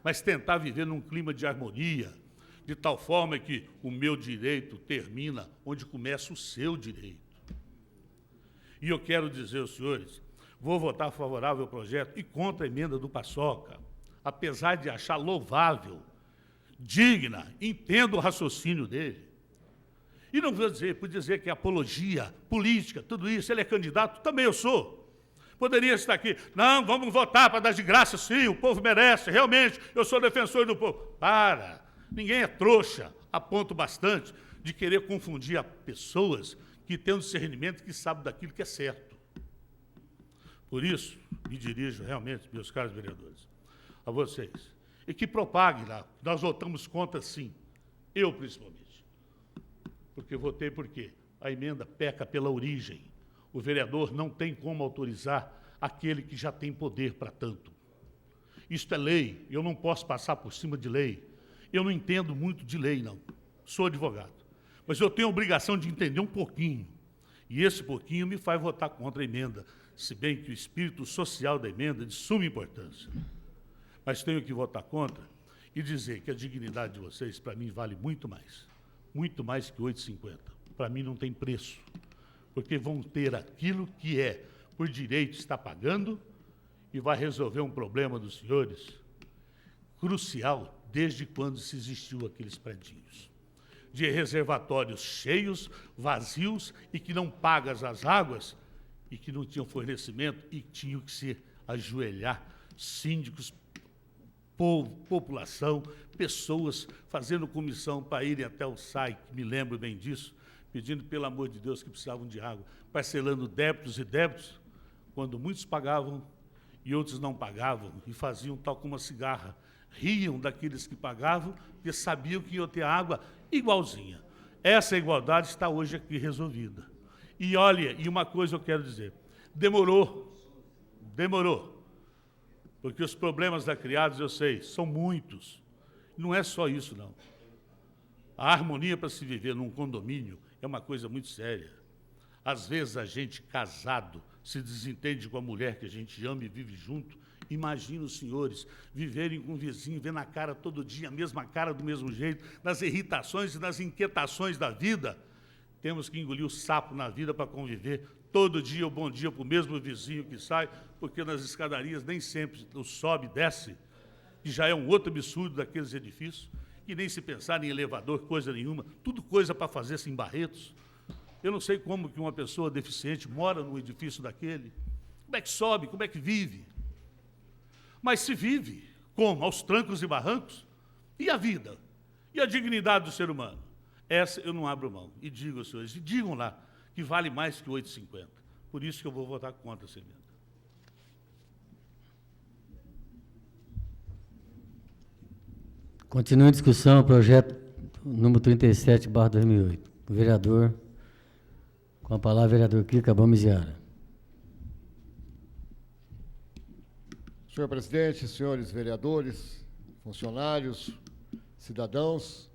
Mas tentar viver num clima de harmonia, de tal forma que o meu direito termina onde começa o seu direito. E eu quero dizer aos senhores, vou votar favorável ao projeto e contra a emenda do Paçoca, apesar de achar louvável, digna, entendo o raciocínio dele. E não vou dizer, por dizer que é apologia política, tudo isso, ele é candidato, também eu sou. Poderia estar aqui, não, vamos votar para dar de graça, sim, o povo merece, realmente, eu sou defensor do povo. Para, ninguém é trouxa, a ponto bastante de querer confundir pessoas que têm um discernimento que sabem daquilo que é certo. Por isso, me dirijo realmente, meus caros vereadores, a vocês, e que propaguem lá, nós votamos contra sim, eu principalmente. Porque votei porque a emenda peca pela origem. O vereador não tem como autorizar aquele que já tem poder para tanto. Isto é lei, eu não posso passar por cima de lei. Eu não entendo muito de lei, não. Sou advogado. Mas eu tenho a obrigação de entender um pouquinho. E esse pouquinho me faz votar contra a emenda, se bem que o espírito social da emenda é de suma importância. Mas tenho que votar contra e dizer que a dignidade de vocês, para mim, vale muito mais que 8,50. Para mim não tem preço, porque vão ter aquilo que é, por direito, está pagando e vai resolver um problema dos senhores crucial desde quando se existiu aqueles predinhos. De reservatórios cheios, vazios e que não pagam as águas e que não tinham fornecimento e tinham que se ajoelhar, síndicos, povo, população, pessoas fazendo comissão para irem até o SAI, que me lembro bem disso, pedindo, pelo amor de Deus, que precisavam de água, parcelando débitos e débitos, quando muitos pagavam e outros não pagavam, e faziam tal como uma cigarra. Riam daqueles que pagavam, porque sabiam que iam ter água igualzinha. Essa igualdade está hoje aqui resolvida. E olha, e uma coisa eu quero dizer, demorou, porque os problemas da Criados, eu sei, são muitos. Não é só isso, não. A harmonia para se viver num condomínio é uma coisa muito séria. Às vezes a gente casado se desentende com a mulher que a gente ama e vive junto. Imagina os senhores viverem com um vizinho, vendo a cara todo dia, a mesma cara do mesmo jeito, nas irritações e nas inquietações da vida. Temos que engolir o sapo na vida para conviver. Todo dia o bom dia para o mesmo vizinho que sai, porque nas escadarias nem sempre o sobe e desce, que já é um outro absurdo daqueles edifícios, que nem se pensar em elevador, coisa nenhuma, tudo coisa para fazer-se em Barretos. Eu não sei como que uma pessoa deficiente mora num edifício daquele. Como é que sobe, como é que vive? Mas se vive, como? Aos trancos e barrancos? E a vida? E a dignidade do ser humano? Essa eu não abro mão. E digo aos senhores, e digam lá, que vale mais que 8,50. Por isso que eu vou votar contra essa emenda. Continua em discussão o projeto número 37/2008. O vereador, com a palavra, vereador Kika Bamiziara. Senhor presidente, senhores vereadores, funcionários, cidadãos,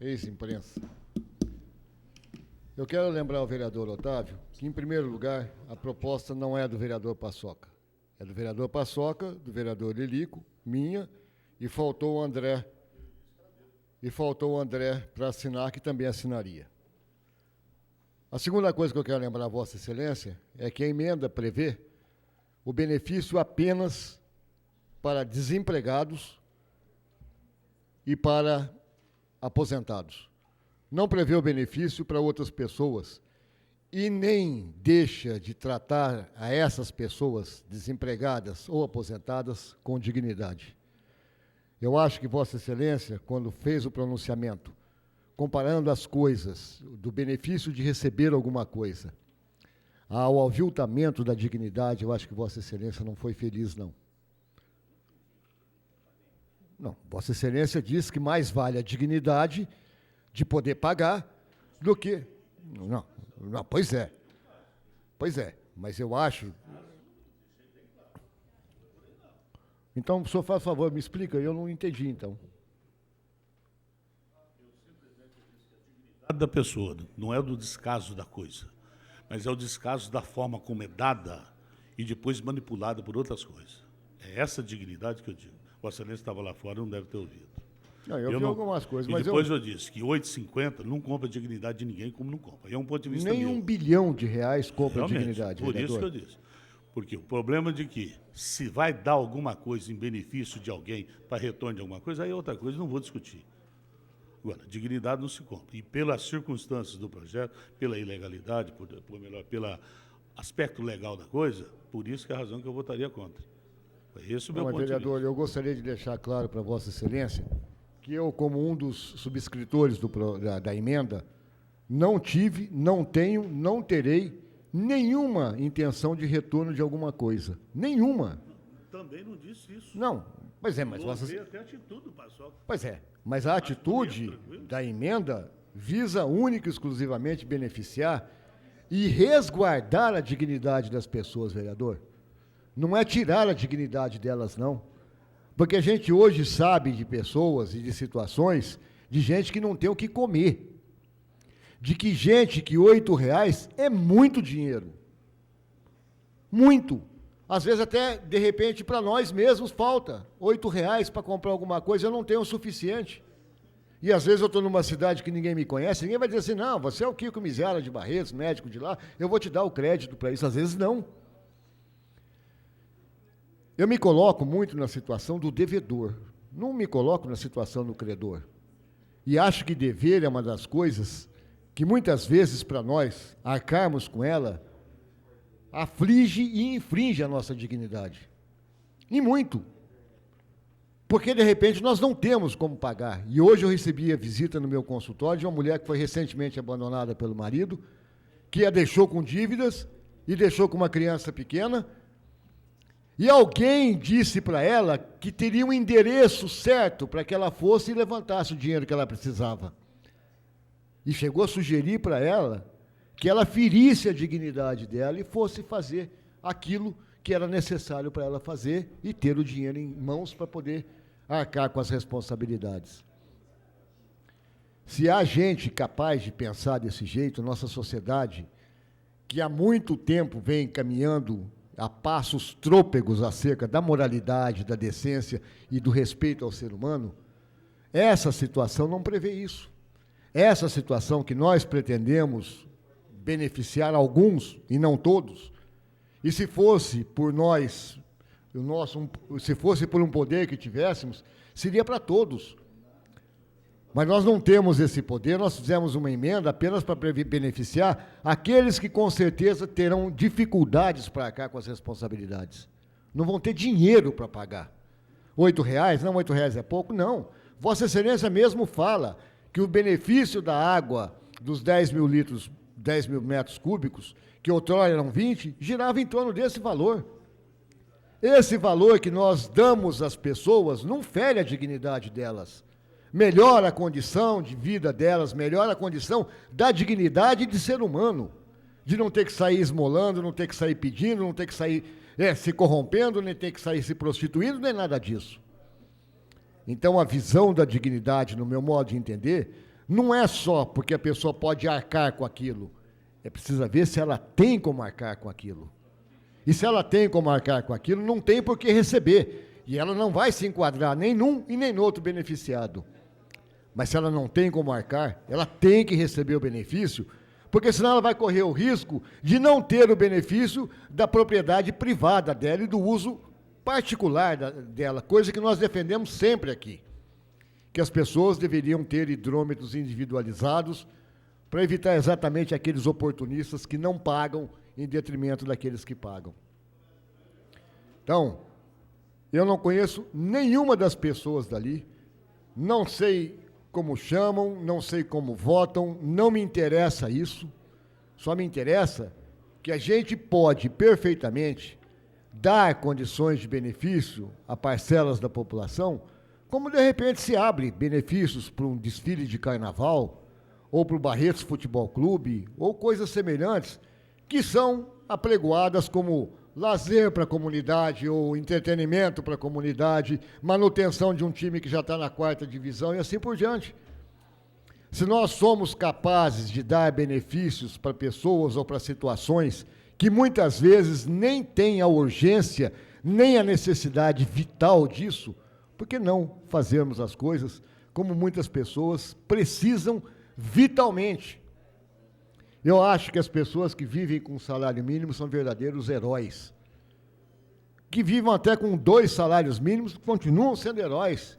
ex-imprensa. Eu quero lembrar ao vereador Otávio que, em primeiro lugar, a proposta não é do vereador Paçoca. É do vereador Paçoca, do vereador Lilico, minha, e faltou o André. E faltou o André para assinar, que também assinaria. A segunda coisa que eu quero lembrar a Vossa Excelência é que a emenda prevê o benefício apenas para desempregados e para aposentados. Não prevê o benefício para outras pessoas e nem deixa de tratar a essas pessoas desempregadas ou aposentadas com dignidade. Eu acho que Vossa Excelência, quando fez o pronunciamento, comparando as coisas, do benefício de receber alguma coisa, ao aviltamento da dignidade, eu acho que Vossa Excelência não foi feliz, não. Não, Vossa Excelência diz que mais vale a dignidade de poder pagar do que... Não, pois é, mas eu acho... Então, o senhor faz favor, me explica, eu não entendi, então. Da pessoa, não é do descaso da coisa, mas é o descaso da forma como é dada e depois manipulada por outras coisas. É essa dignidade que eu digo. Vossa Excelência estava lá fora, não deve ter ouvido. Não, eu vi algumas coisas, e mas depois eu disse que 8,50 não compra dignidade de ninguém, como não compra. E é um ponto de vista nem meu. R$1 bilhão compra Realmente, dignidade, por vereador. isso que eu disse. Porque o problema de que se vai dar alguma coisa em benefício de alguém para retorno de alguma coisa, aí é outra coisa, não vou discutir. Agora, dignidade não se compra. E pelas circunstâncias do projeto, pela ilegalidade, pelo aspecto legal da coisa, por isso que é a razão que eu votaria contra. É esse o meu ponto vereador, de vista. eu gostaria de deixar claro para Vossa Excelência que eu, como um dos subscritores da emenda, não tive, não tenho, não terei nenhuma intenção de retorno de alguma coisa. Nenhuma. Também não disse isso. Não, pois é, mas Eu Vossa... ouvi até a atitude do Paçoca. Pois é, mas a atitude da emenda visa única e exclusivamente beneficiar e resguardar a dignidade das pessoas, vereador. Não é tirar a dignidade delas, não. Porque a gente hoje sabe de pessoas e de situações de gente que não tem o que comer. De que gente que R$8 é muito dinheiro. Muito. Às vezes até, de repente, para nós mesmos falta R$8 para comprar alguma coisa, eu não tenho o suficiente. E às vezes eu estou numa cidade que ninguém me conhece, ninguém vai dizer assim, não, você é o Kiko Miséria de Barretos, médico de lá, eu vou te dar o crédito para isso. Às vezes não. Eu me coloco muito na situação do devedor, não me coloco na situação do credor. E acho que dever é uma das coisas que muitas vezes para nós, arcarmos com ela, aflige e infringe a nossa dignidade. E muito. Porque, de repente, nós não temos como pagar. E hoje eu recebi a visita no meu consultório de uma mulher que foi recentemente abandonada pelo marido, que a deixou com dívidas e deixou com uma criança pequena. E alguém disse para ela que teria um endereço certo para que ela fosse e levantasse o dinheiro que ela precisava. E chegou a sugerir para ela que ela ferisse a dignidade dela e fosse fazer aquilo que era necessário para ela fazer e ter o dinheiro em mãos para poder arcar com as responsabilidades. Se há gente capaz de pensar desse jeito, nossa sociedade, que há muito tempo vem caminhando a passos trôpegos acerca da moralidade, da decência e do respeito ao ser humano, essa situação não prevê isso. Essa situação que nós pretendemos beneficiar alguns e não todos, e se fosse por nós, se fosse por um poder que tivéssemos, seria para todos. Mas nós não temos esse poder, nós fizemos uma emenda apenas para beneficiar aqueles que com certeza terão dificuldades para arcar com as responsabilidades. Não vão ter dinheiro para pagar. R$8? Não, R$8 é pouco? Não. Vossa Excelência mesmo fala que o benefício da água dos 10 mil litros, 10 mil metros cúbicos, que outrora eram 20, girava em torno desse valor. Esse valor que nós damos às pessoas não fere a dignidade delas. Melhora a condição de vida delas, melhora a condição da dignidade de ser humano. De não ter que sair esmolando, não ter que sair pedindo, não ter que sair se corrompendo, nem ter que sair se prostituindo, nem nada disso. Então, a visão da dignidade, no meu modo de entender, não é só porque a pessoa pode arcar com aquilo, é preciso ver se ela tem como arcar com aquilo. E se ela tem como arcar com aquilo, não tem por que receber. E ela não vai se enquadrar nem num e nem no outro beneficiado. Mas se ela não tem como arcar, ela tem que receber o benefício, porque senão ela vai correr o risco de não ter o benefício da propriedade privada dela e do uso particular dela, coisa que nós defendemos sempre aqui, que as pessoas deveriam ter hidrômetros individualizados para evitar exatamente aqueles oportunistas que não pagam em detrimento daqueles que pagam. Então, eu não conheço nenhuma das pessoas dali, não sei como chamam, não sei como votam, não me interessa isso, só me interessa que a gente pode perfeitamente dar condições de benefício a parcelas da população, como de repente se abre benefícios para um desfile de carnaval, ou para o Barretos Futebol Clube, ou coisas semelhantes, que são apregoadas como lazer para a comunidade, ou entretenimento para a comunidade, manutenção de um time que já está na 4ª divisão e assim por diante. Se nós somos capazes de dar benefícios para pessoas ou para situações que muitas vezes nem têm a urgência, nem a necessidade vital disso, por que não fazermos as coisas como muitas pessoas precisam vitalmente? Eu acho que as pessoas que vivem com salário mínimo são verdadeiros heróis. Que vivam até com 2 salários mínimos continuam sendo heróis.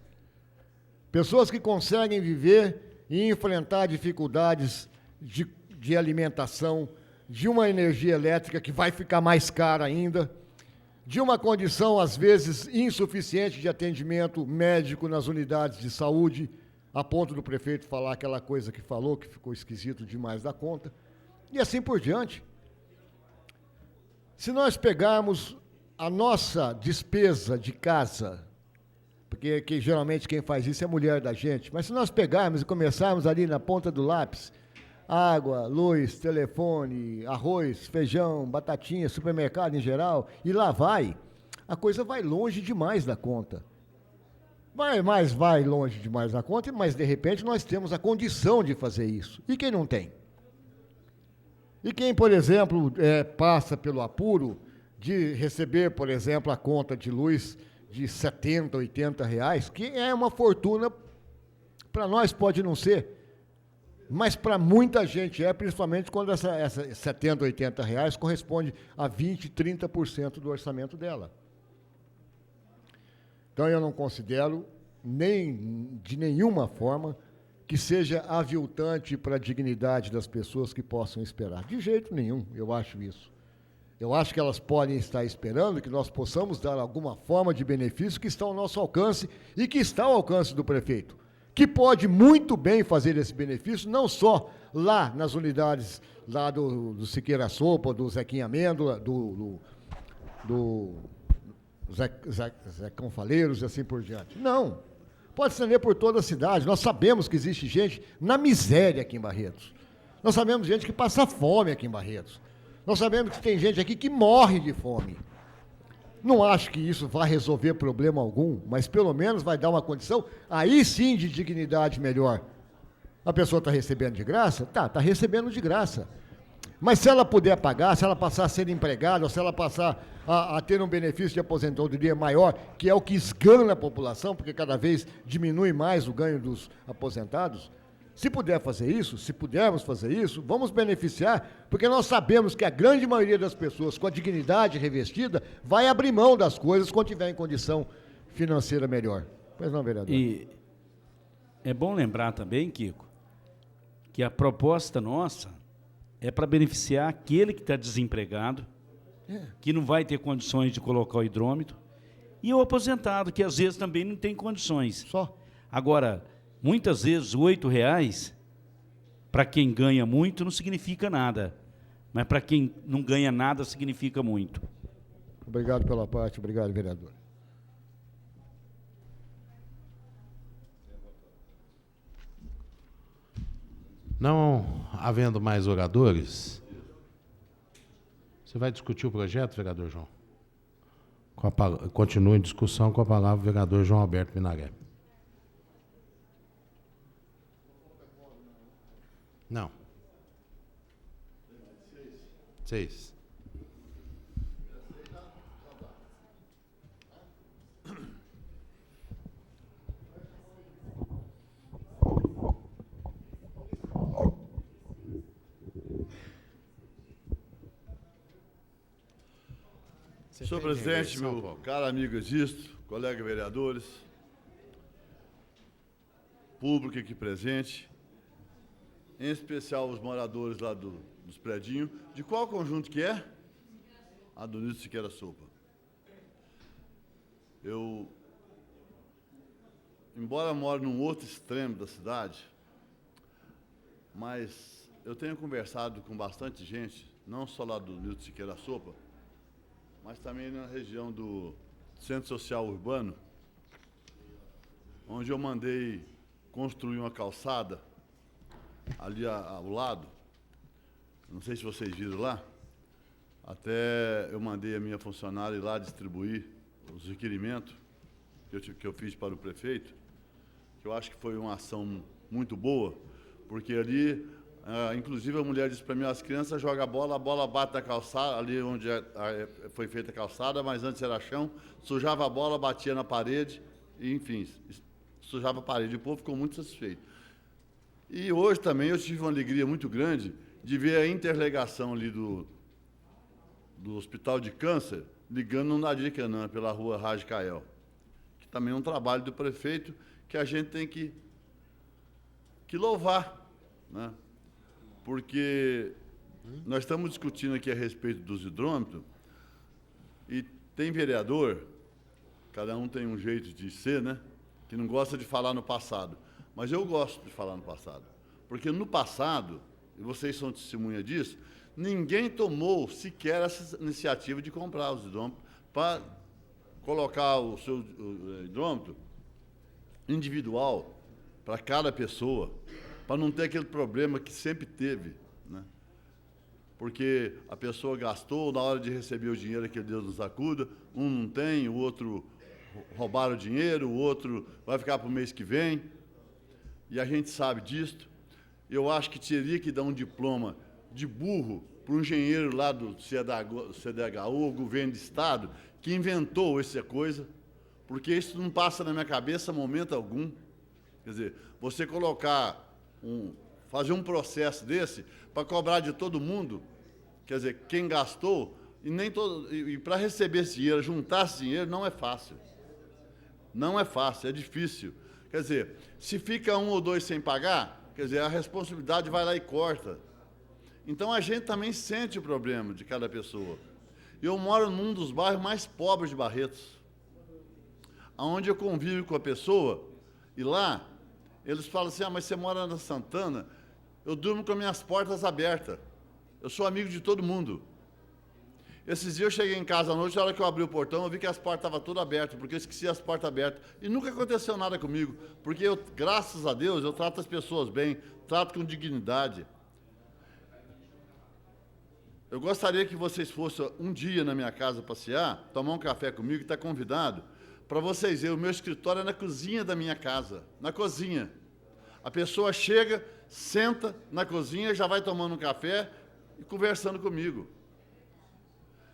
Pessoas que conseguem viver e enfrentar dificuldades de alimentação, de uma energia elétrica que vai ficar mais cara ainda, de uma condição, às vezes, insuficiente de atendimento médico nas unidades de saúde, a ponto do prefeito falar aquela coisa que falou, que ficou esquisito demais da conta, e assim por diante. Se nós pegarmos a nossa despesa de casa, porque geralmente quem faz isso é a mulher da gente, mas se nós pegarmos e começarmos ali na ponta do lápis, água, luz, telefone, arroz, feijão, batatinha, supermercado em geral, e lá vai, a coisa vai longe demais da conta. Vai longe demais da conta, mas de repente nós temos a condição de fazer isso. E quem não tem? E quem, por exemplo, passa pelo apuro de receber, por exemplo, a conta de luz de R$ 70, R$ 80, que é uma fortuna, para nós pode não ser, mas para muita gente principalmente quando essa R$ 70, R$ 80 corresponde a 20%, 30% do orçamento dela. Então, eu não considero, de nenhuma forma, que seja aviltante para a dignidade das pessoas que possam esperar. De jeito nenhum, eu acho isso. Eu acho que elas podem estar esperando que nós possamos dar alguma forma de benefício que está ao nosso alcance e que está ao alcance do prefeito, que pode muito bem fazer esse benefício, não só lá nas unidades lá do Siqueira Sopa, do Zequinha Amêndola, do Zecão Faleiros e assim por diante. Não. Pode estender por toda a cidade. Nós sabemos que existe gente na miséria aqui em Barretos. Nós sabemos gente que passa fome aqui em Barretos. Nós sabemos que tem gente aqui que morre de fome. Não acho que isso vai resolver problema algum, mas pelo menos vai dar uma condição, aí sim, de dignidade melhor. A pessoa está recebendo de graça? Está recebendo de graça. Mas se ela puder pagar, se ela passar a ser empregada, ou se ela passar a ter um benefício de aposentadoria maior, que é o que esgana a população, porque cada vez diminui mais o ganho dos aposentados, se puder fazer isso, se pudermos fazer isso, vamos beneficiar, porque nós sabemos que a grande maioria das pessoas com a dignidade revestida vai abrir mão das coisas quando tiver em condição financeira melhor. Pois não, vereador? E é bom lembrar também, Kiko, que a proposta nossa é para beneficiar aquele que está desempregado, que não vai ter condições de colocar o hidrômetro, e o aposentado, que às vezes também não tem condições. Só. Agora, muitas vezes, R$ 8,00, para quem ganha muito, não significa nada. Mas para quem não ganha nada, significa muito. Obrigado pela parte. Obrigado, vereador. Não havendo mais oradores, você vai discutir o projeto, vereador João? Continua em discussão com a palavra o vereador João Alberto Minaré. Não. 6. Senhor presidente, meu caro amigo Existo, colegas vereadores, público aqui presente, em especial os moradores lá dos predinhos. De qual conjunto que é? A do Nilson Siqueira Sopa. Eu, embora more num outro extremo da cidade, mas eu tenho conversado com bastante gente, não só lá do Nilson Siqueira Sopa, mas também na região do Centro Social Urbano, onde eu mandei construir uma calçada ali ao lado. Não sei se vocês viram lá. Até eu mandei a minha funcionária ir lá distribuir os requerimentos que eu fiz para o prefeito, que eu acho que foi uma ação muito boa, porque ali, inclusive a mulher disse para mim, as crianças jogam a bola bate na calçada, ali onde foi feita a calçada, mas antes era chão, sujava a bola, batia na parede, e, enfim, sujava a parede. O povo ficou muito satisfeito. E hoje também eu tive uma alegria muito grande de ver a interligação ali do Hospital de Câncer, ligando no Nadir Kenan, pela rua Raj Kael, que também é um trabalho do prefeito que a gente tem que louvar, né? Porque nós estamos discutindo aqui a respeito dos hidrômetros e tem vereador, cada um tem um jeito de ser, né? Que não gosta de falar no passado. Mas eu gosto de falar no passado. Porque no passado, e vocês são testemunha disso, ninguém tomou sequer essa iniciativa de comprar os hidrômetros para colocar o seu hidrômetro individual para cada pessoa, para não ter aquele problema que sempre teve, né? Porque a pessoa gastou, na hora de receber o dinheiro, que Deus nos acuda, um não tem, o outro roubaram o dinheiro, o outro vai ficar para o mês que vem, e a gente sabe disso. Eu acho que teria que dar um diploma de burro para um engenheiro lá do CDHU, o governo de estado, que inventou essa coisa, porque isso não passa na minha cabeça em momento algum. Quer dizer, você fazer um processo desse para cobrar de todo mundo, quer dizer, quem gastou, e para receber esse dinheiro, juntar esse dinheiro, não é fácil. Não é fácil, é difícil. Quer dizer, se fica um ou dois sem pagar, quer dizer, a responsabilidade vai lá e corta. Então a gente também sente o problema de cada pessoa. Eu moro num dos bairros mais pobres de Barretos, onde eu convivo com a pessoa, e lá eles falam assim, mas você mora na Santana, eu durmo com as minhas portas abertas, eu sou amigo de todo mundo. Esses dias eu cheguei em casa à noite, na hora que eu abri o portão, eu vi que as portas estavam todas abertas, porque eu esqueci as portas abertas. E nunca aconteceu nada comigo, porque eu, graças a Deus, eu trato as pessoas bem, trato com dignidade. Eu gostaria que vocês fossem um dia na minha casa passear, tomar um café comigo, está convidado, para vocês verem, o meu escritório é na cozinha da minha casa, na cozinha. A pessoa chega, senta na cozinha, já vai tomando um café e conversando comigo.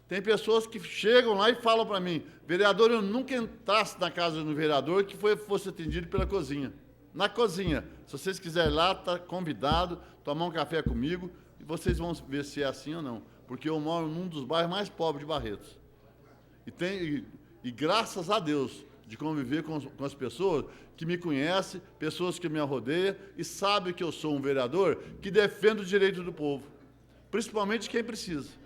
Tem pessoas que chegam lá e falam para mim, vereador, eu nunca entrasse na casa do vereador que fosse atendido pela cozinha. Na cozinha. Se vocês quiserem ir lá, está convidado, tomar um café comigo, e vocês vão ver se é assim ou não. Porque eu moro num dos bairros mais pobres de Barretos. E graças a Deus, de conviver com as pessoas que me conhecem, pessoas que me rodeiam, e sabem que eu sou um vereador que defende o direito do povo. Principalmente quem precisa.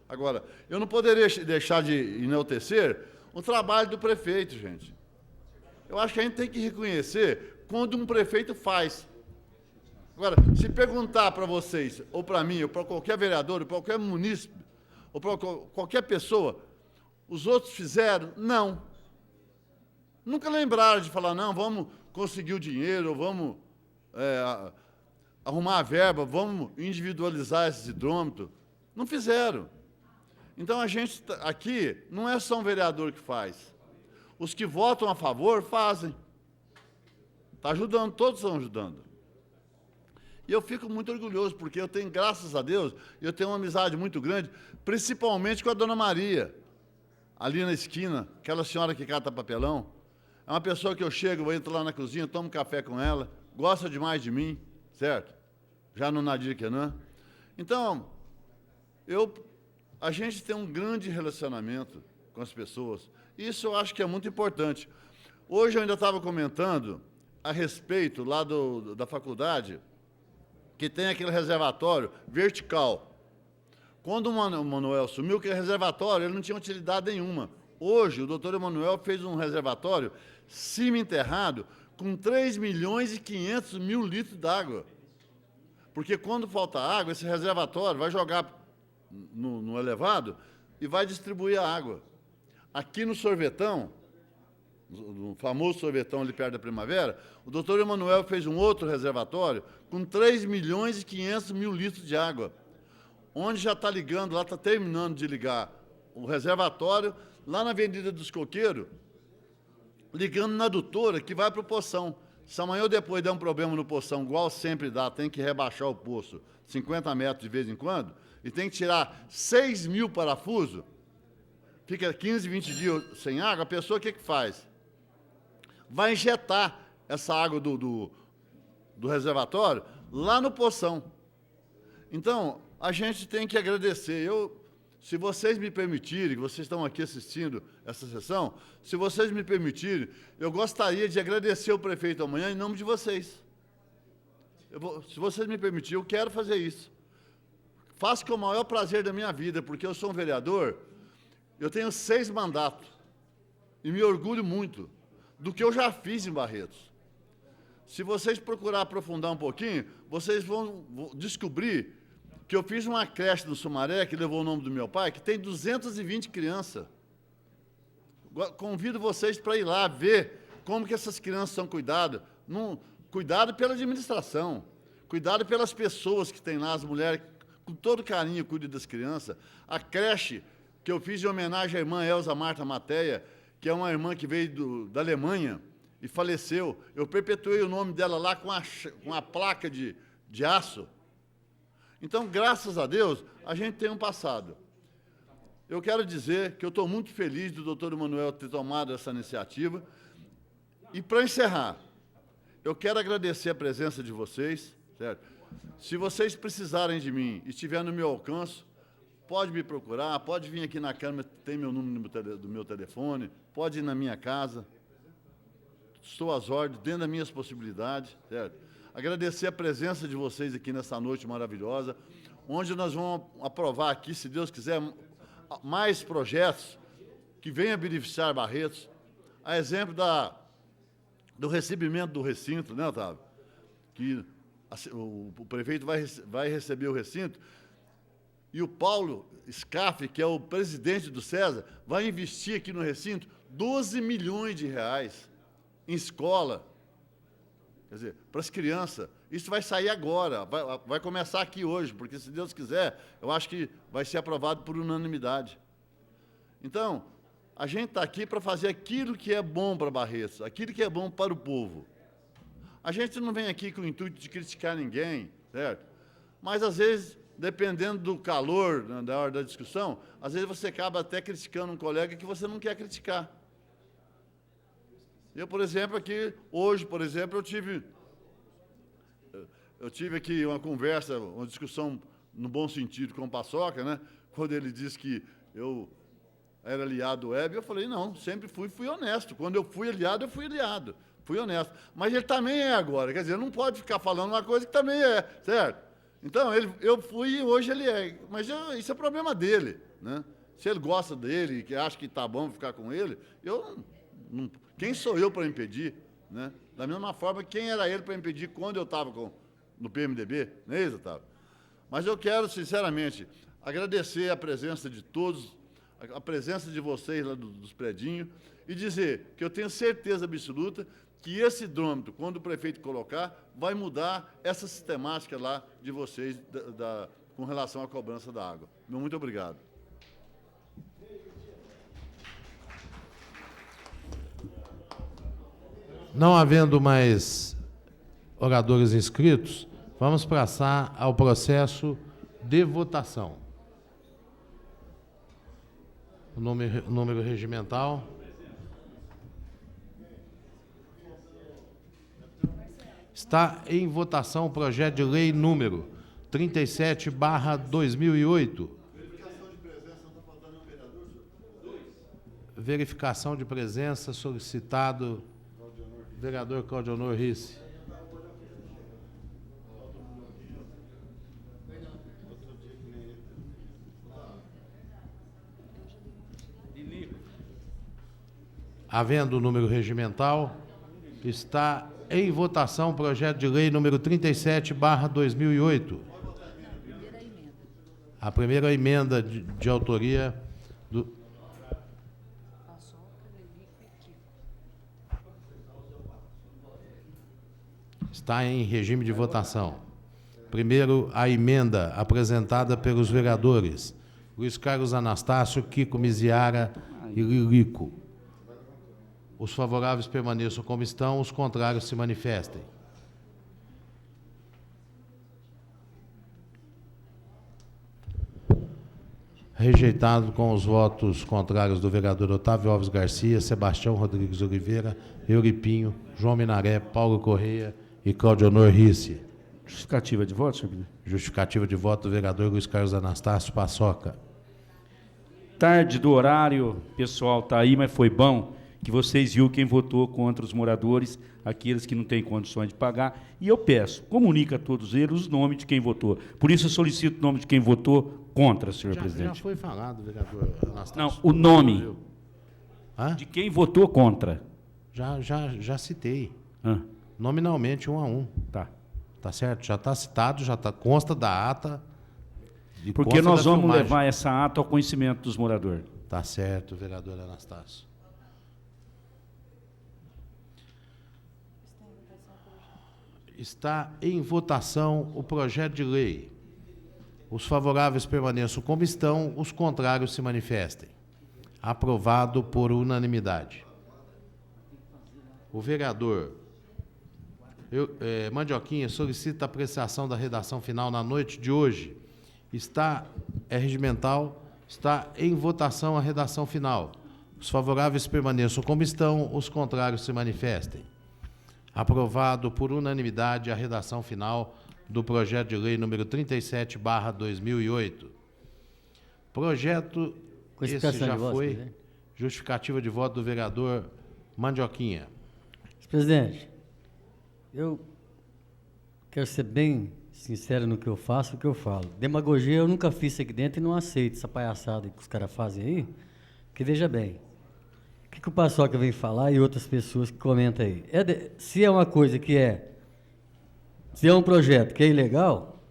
Agora, eu não poderia deixar de enaltecer o trabalho do prefeito, gente. Eu acho que a gente tem que reconhecer quando um prefeito faz. Agora, se perguntar para vocês, ou para mim, ou para qualquer vereador, ou para qualquer munícipe, ou para qualquer pessoa, os outros fizeram? Não. Nunca lembraram de falar, não, vamos conseguir o dinheiro, ou vamos arrumar a verba, vamos individualizar esses hidrômetros. Não fizeram. Então, a gente aqui não é só um vereador que faz. Os que votam a favor fazem. Está ajudando, todos estão ajudando. E eu fico muito orgulhoso, porque eu tenho, graças a Deus, eu tenho uma amizade muito grande, principalmente com a dona Maria, ali na esquina, aquela senhora que cata papelão. É uma pessoa que eu chego, eu entro lá na cozinha, tomo café com ela, gosta demais de mim, certo? Já no Nadir Kenan. Então, a gente tem um grande relacionamento com as pessoas. Isso eu acho que é muito importante. Hoje eu ainda estava comentando a respeito lá da faculdade, que tem aquele reservatório vertical. Quando o Manuel assumiu aquele reservatório, ele não tinha utilidade nenhuma. Hoje, o doutor Emanuel fez um reservatório semi-enterrado com 3.500.000 litros d'água. Porque quando falta água, esse reservatório vai jogar no elevado e vai distribuir a água. Aqui no sorvetão, no famoso sorvetão ali perto da Primavera, o doutor Emanuel fez um outro reservatório com 3.500.000 litros de água, onde já está ligando, lá está terminando de ligar o reservatório, lá na Avenida dos Coqueiros, ligando na adutora que vai para o Poção. Se amanhã ou depois der um problema no Poção, igual sempre dá, tem que rebaixar o poço 50 metros de vez em quando, e tem que tirar 6.000 parafusos, fica 15, 20 dias sem água, a pessoa o que faz? Vai injetar essa água do reservatório lá no Poção. Então, a gente tem que agradecer. Se vocês me permitirem, que vocês estão aqui assistindo essa sessão, se vocês me permitirem, eu gostaria de agradecer o prefeito amanhã em nome de vocês. Se vocês me permitirem, eu quero fazer isso. Faço com o maior prazer da minha vida, porque eu sou um vereador, eu tenho 6 mandatos, e me orgulho muito do que eu já fiz em Barretos. Se vocês procurarem aprofundar um pouquinho, vocês vão descobrir que eu fiz uma creche no Sumaré, que levou o nome do meu pai, que tem 220 crianças. Convido vocês para ir lá ver como que essas crianças são cuidadas. Cuidado pela administração, cuidado pelas pessoas que tem lá, as mulheres, com todo carinho, cuidam das crianças. A creche que eu fiz em homenagem à irmã Elza Marta Mateia, que é uma irmã que veio da Alemanha e faleceu. Eu perpetuei o nome dela lá com a placa de aço. Então, graças a Deus, a gente tem um passado. Eu quero dizer que eu estou muito feliz do doutor Emanuel ter tomado essa iniciativa. E, para encerrar, eu quero agradecer a presença de vocês, certo? Se vocês precisarem de mim e estiver no meu alcance, pode me procurar, pode vir aqui na Câmara, tem meu número do meu telefone, pode ir na minha casa. Estou às ordens, dentro das minhas possibilidades, certo? Agradecer a presença de vocês aqui nessa noite maravilhosa, onde nós vamos aprovar aqui, se Deus quiser, mais projetos que venham beneficiar Barretos, a exemplo do recebimento do recinto, né, Otávio? Que o prefeito vai receber o recinto, e o Paulo Scaff, que é o presidente do César, vai investir aqui no recinto 12 milhões de reais em escola, quer dizer, para as crianças. Isso vai sair agora, vai começar aqui hoje, porque, se Deus quiser, eu acho que vai ser aprovado por unanimidade. Então, a gente está aqui para fazer aquilo que é bom para Barretos, aquilo que é bom para o povo. A gente não vem aqui com o intuito de criticar ninguém, certo? Mas, às vezes, dependendo do calor, né, da hora da discussão, às vezes você acaba até criticando um colega que você não quer criticar. Eu, por exemplo, aqui, hoje, por exemplo, eu tive aqui uma conversa, uma discussão no bom sentido com o Paçoca, né? Quando ele disse que eu era aliado do Web, eu falei, não, sempre fui honesto. Quando eu fui aliado, fui honesto. Mas ele também é agora, quer dizer, não pode ficar falando uma coisa que também é, certo? Então, eu fui e hoje ele é. Mas isso é problema dele, né? Se ele gosta dele, que acha que está bom ficar com ele, quem sou eu para impedir, né? Da mesma forma, quem era ele para impedir quando eu estava no PMDB, não é isso, Otávio? Mas eu quero, sinceramente, agradecer a presença de todos, a presença de vocês lá dos predinhos, e dizer que eu tenho certeza absoluta que esse hidrômetro, quando o prefeito colocar, vai mudar essa sistemática lá de vocês com relação à cobrança da água. Muito obrigado. Não havendo mais oradores inscritos, Vamos passar ao processo de votação. O número regimental. Está em votação o projeto de lei número 37/2008. Verificação de presença solicitado vereador Claudionor Risse. Havendo o número regimental, está em votação o projeto de lei número 37/2008. A primeira emenda de autoria do... Está em regime de votação. Primeiro, a emenda apresentada pelos vereadores Luiz Carlos Anastácio, Kiko Miziara e Lilico. Os favoráveis permaneçam como estão, os contrários se manifestem. Rejeitado com os votos contrários do vereador Otávio Alves Garcia, Sebastião Rodrigues Oliveira, Euripinho, João Minaré, Paulo Correia e Claudionor Risse. Justificativa de voto, senhor presidente? Justificativa de voto do vereador Luiz Carlos Anastácio Paçoca. Tarde do horário, pessoal está aí, mas foi bom que vocês viram quem votou contra os moradores, aqueles que não têm condições de pagar. E eu peço, comunica a todos eles os nomes de quem votou. Por isso eu solicito o nome de quem votou contra, senhor presidente. Já foi falado, vereador Anastácio. Não, o nome de quem votou contra. Já citei. Ah. Nominalmente, 1 a 1. Tá. Tá certo? Já está citado, consta da ata. Porque nós vamos levar essa ata ao conhecimento dos moradores. Tá certo, vereador Anastácio. Está em votação o projeto de lei. Os favoráveis permaneçam como estão, os contrários se manifestem. Aprovado por unanimidade. O vereador Mandioquinha solicita a apreciação da redação final na noite de hoje. É regimental, está em votação a redação final. Os favoráveis permaneçam como estão, os contrários se manifestem. Aprovado por unanimidade a redação final do projeto de lei número 37/2008. Projeto, esse já foi, justificativa de voto do vereador Mandioquinha. Senhor presidente, eu quero ser bem sincero no que eu faço e o que eu falo. Demagogia eu nunca fiz isso aqui dentro e não aceito essa palhaçada que os caras fazem aí, porque veja bem, o que o Paçoca vem falar e outras pessoas que comentam aí? Se é uma coisa que se é um projeto que é ilegal,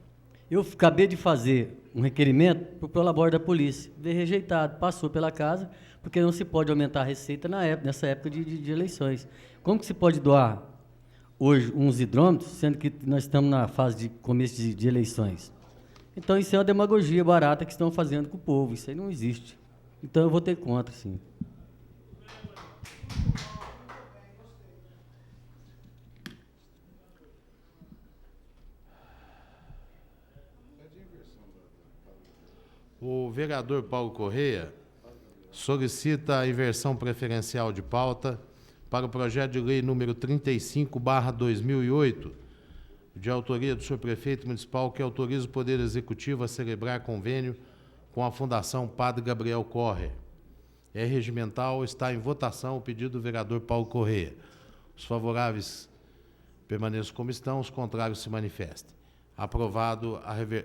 eu acabei de fazer um requerimento para o prolabore da polícia, veio rejeitado, passou pela casa, porque não se pode aumentar a receita nessa época de eleições. Como que se pode doar hoje uns hidrômetros, sendo que nós estamos na fase de começo de eleições? Então isso é uma demagogia barata que estão fazendo com o povo, isso aí não existe. Então eu votei contra, sim. O vereador Paulo Correia solicita a inversão preferencial de pauta para o projeto de lei número 35/2008, de autoria do senhor prefeito municipal, que autoriza o Poder Executivo a celebrar convênio com a Fundação Padre Gabriel Correr. É regimental, está em votação o pedido do vereador Paulo Correia. Os favoráveis permaneçam como estão, os contrários se manifestem. Aprovado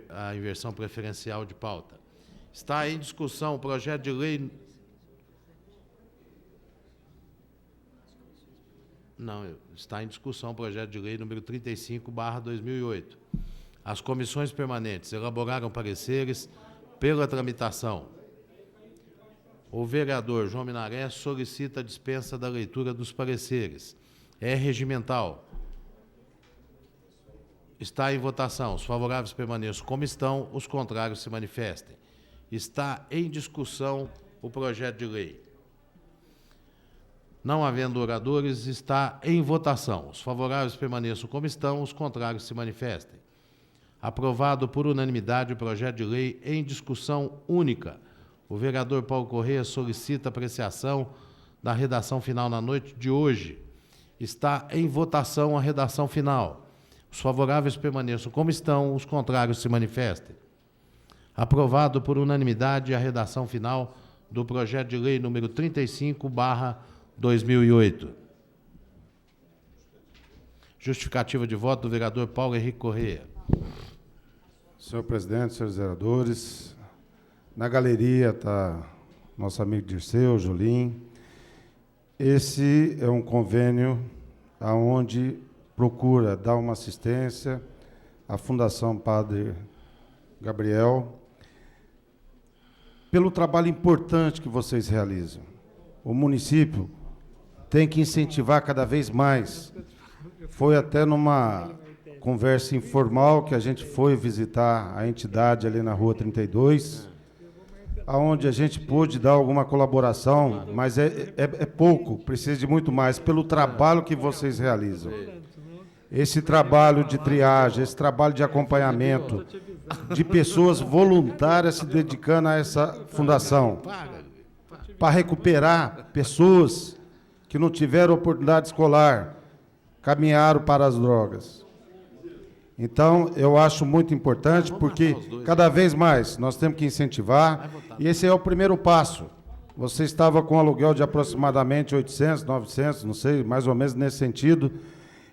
a inversão preferencial de pauta. Está em discussão o projeto de lei... Não, está em discussão o projeto de lei número 35/2008. As comissões permanentes elaboraram pareceres pela tramitação. O vereador João Minaré solicita a dispensa da leitura dos pareceres. É regimental. Está em votação. Os favoráveis permaneçam como estão, os contrários se manifestem. Está em discussão o projeto de lei. Não havendo oradores, está em votação. Os favoráveis permaneçam como estão, os contrários se manifestem. Aprovado por unanimidade o projeto de lei em discussão única. O vereador Paulo Corrêa solicita apreciação da redação final na noite de hoje. Está em votação a redação final. Os favoráveis permaneçam como estão, os contrários se manifestem. Aprovado por unanimidade a redação final do projeto de lei número 35/2008. Justificativa de voto do vereador Paulo Henrique Corrêa. Senhor presidente, senhores vereadores, na galeria está nosso amigo Dirceu, Julim. Esse é um convênio aonde procura dar uma assistência à Fundação Padre Gabriel, pelo trabalho importante que vocês realizam. O município tem que incentivar cada vez mais. Foi até numa conversa informal que a gente foi visitar a entidade ali na Rua 32, aonde a gente pôde dar alguma colaboração, mas é pouco, precisa de muito mais, pelo trabalho que vocês realizam. Esse trabalho de triagem, esse trabalho de acompanhamento, de pessoas voluntárias se dedicando a essa fundação, para recuperar pessoas que não tiveram oportunidade escolar, caminharam para as drogas. Então, eu acho muito importante, porque cada vez mais nós temos que incentivar, e esse é o primeiro passo. Você estava com aluguel de aproximadamente 800, 900, não sei, mais ou menos nesse sentido,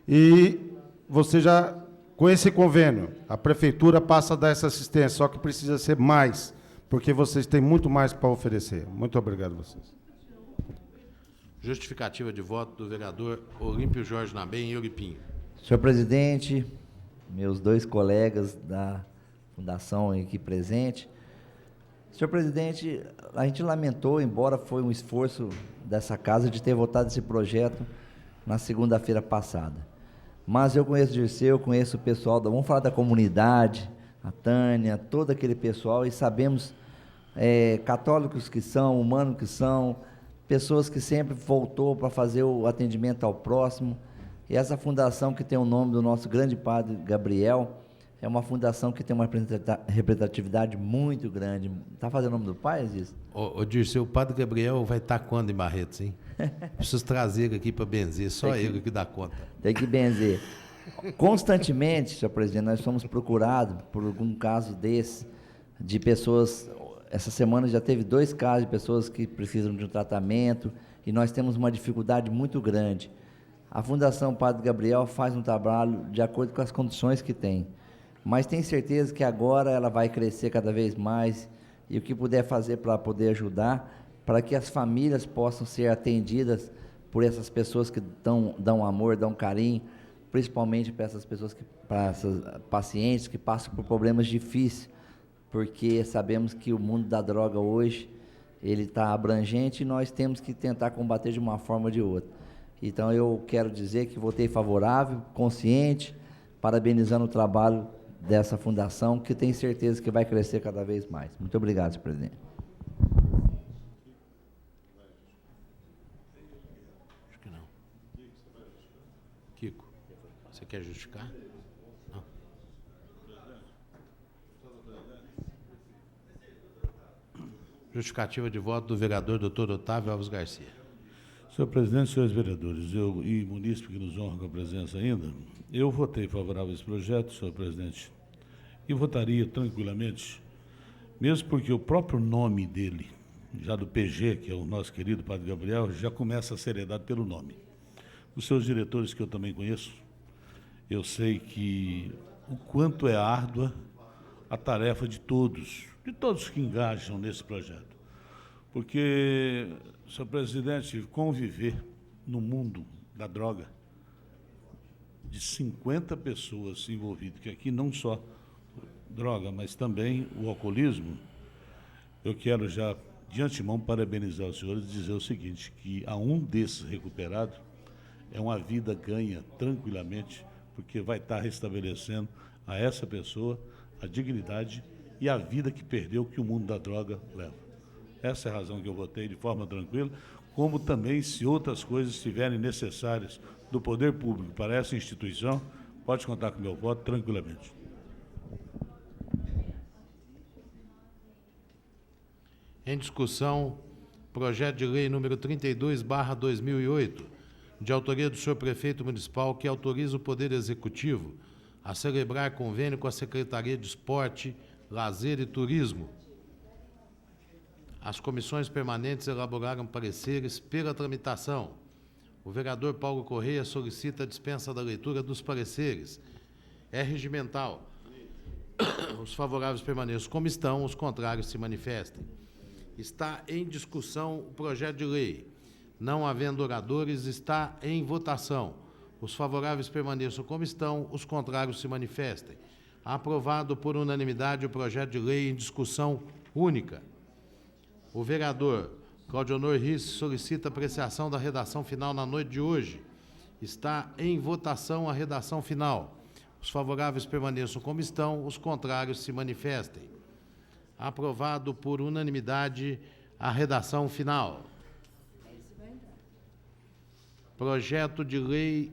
e você já, com esse convênio, a prefeitura passa a dar essa assistência, só que precisa ser mais, porque vocês têm muito mais para oferecer. Muito obrigado a vocês. Justificativa de voto do vereador Olímpio Jorge Nabem e Euripinho. Senhor presidente, meus dois colegas da fundação aqui presente. Senhor presidente, a gente lamentou, embora foi um esforço dessa casa de ter votado esse projeto na segunda-feira passada. Mas eu conheço o Dirceu, conheço o pessoal, vamos falar da comunidade, a Tânia, todo aquele pessoal, e sabemos católicos que são, humanos que são, pessoas que sempre voltou para fazer o atendimento ao próximo. E essa fundação que tem o nome do nosso grande padre Gabriel, é uma fundação que tem uma representatividade muito grande. Está fazendo o nome do pai, Aziz? Ô Dirceu, o padre Gabriel vai estar quando em Barretos, hein? Preciso trazer ele aqui para benzer, só ele que dá conta. Tem que benzer. Constantemente, senhor presidente, nós somos procurados por algum caso desse, de pessoas. Essa semana já teve 2 casos de pessoas que precisam de um tratamento, e nós temos uma dificuldade muito grande. A Fundação Padre Gabriel faz um trabalho de acordo com as condições que tem, mas tenho certeza que agora ela vai crescer cada vez mais, e o que puder fazer para poder ajudar, para que as famílias possam ser atendidas por essas pessoas que dão amor, dão carinho, principalmente para essas pessoas, para essas pacientes que passam por problemas difíceis, porque sabemos que o mundo da droga hoje, ele está abrangente, e nós temos que tentar combater de uma forma ou de outra. Então, eu quero dizer que votei favorável, consciente, parabenizando o trabalho dessa fundação, que tenho certeza que vai crescer cada vez mais. Muito obrigado, senhor presidente. Acho que não. Kiko, você quer justificar? Não. Justificativa de voto do vereador Dr. Otávio Alves Garcia. Senhor presidente, senhores vereadores, eu e munícipe que nos honra com a presença ainda, eu votei favorável a esse projeto, senhor presidente, e votaria tranquilamente, mesmo porque o próprio nome dele, já do PG, que é o nosso querido Padre Gabriel, já começa a ser heredado pelo nome. Os seus diretores, que eu também conheço, eu sei que o quanto é árdua a tarefa de todos que engajam nesse projeto. Porque, senhor presidente, conviver no mundo da droga, de 50 pessoas envolvidas, que aqui não só droga, mas também o alcoolismo, eu quero já, de antemão, parabenizar os senhores e dizer o seguinte, que a um desses recuperados é uma vida ganha tranquilamente, porque vai estar restabelecendo a essa pessoa a dignidade e a vida que perdeu, que o mundo da droga leva. Essa é a razão que eu votei de forma tranquila, como também, se outras coisas estiverem necessárias do poder público para essa instituição, pode contar com o meu voto tranquilamente. Em discussão, projeto de lei número 32/2008, de autoria do senhor prefeito municipal, que autoriza o Poder Executivo a celebrar convênio com a Secretaria de Esporte, Lazer e Turismo. As comissões permanentes elaboraram pareceres pela tramitação. O vereador Paulo Correia solicita a dispensa da leitura dos pareceres. É regimental. Os favoráveis permaneçam como estão, os contrários se manifestem. Está em discussão o projeto de lei. Não havendo oradores, está em votação. Os favoráveis permaneçam como estão, os contrários se manifestem. Aprovado por unanimidade o projeto de lei em discussão única. O vereador Claudionor Risse solicita apreciação da redação final na noite de hoje. Está em votação a redação final. Os favoráveis permaneçam como estão, os contrários se manifestem. Aprovado por unanimidade a redação final. Projeto de lei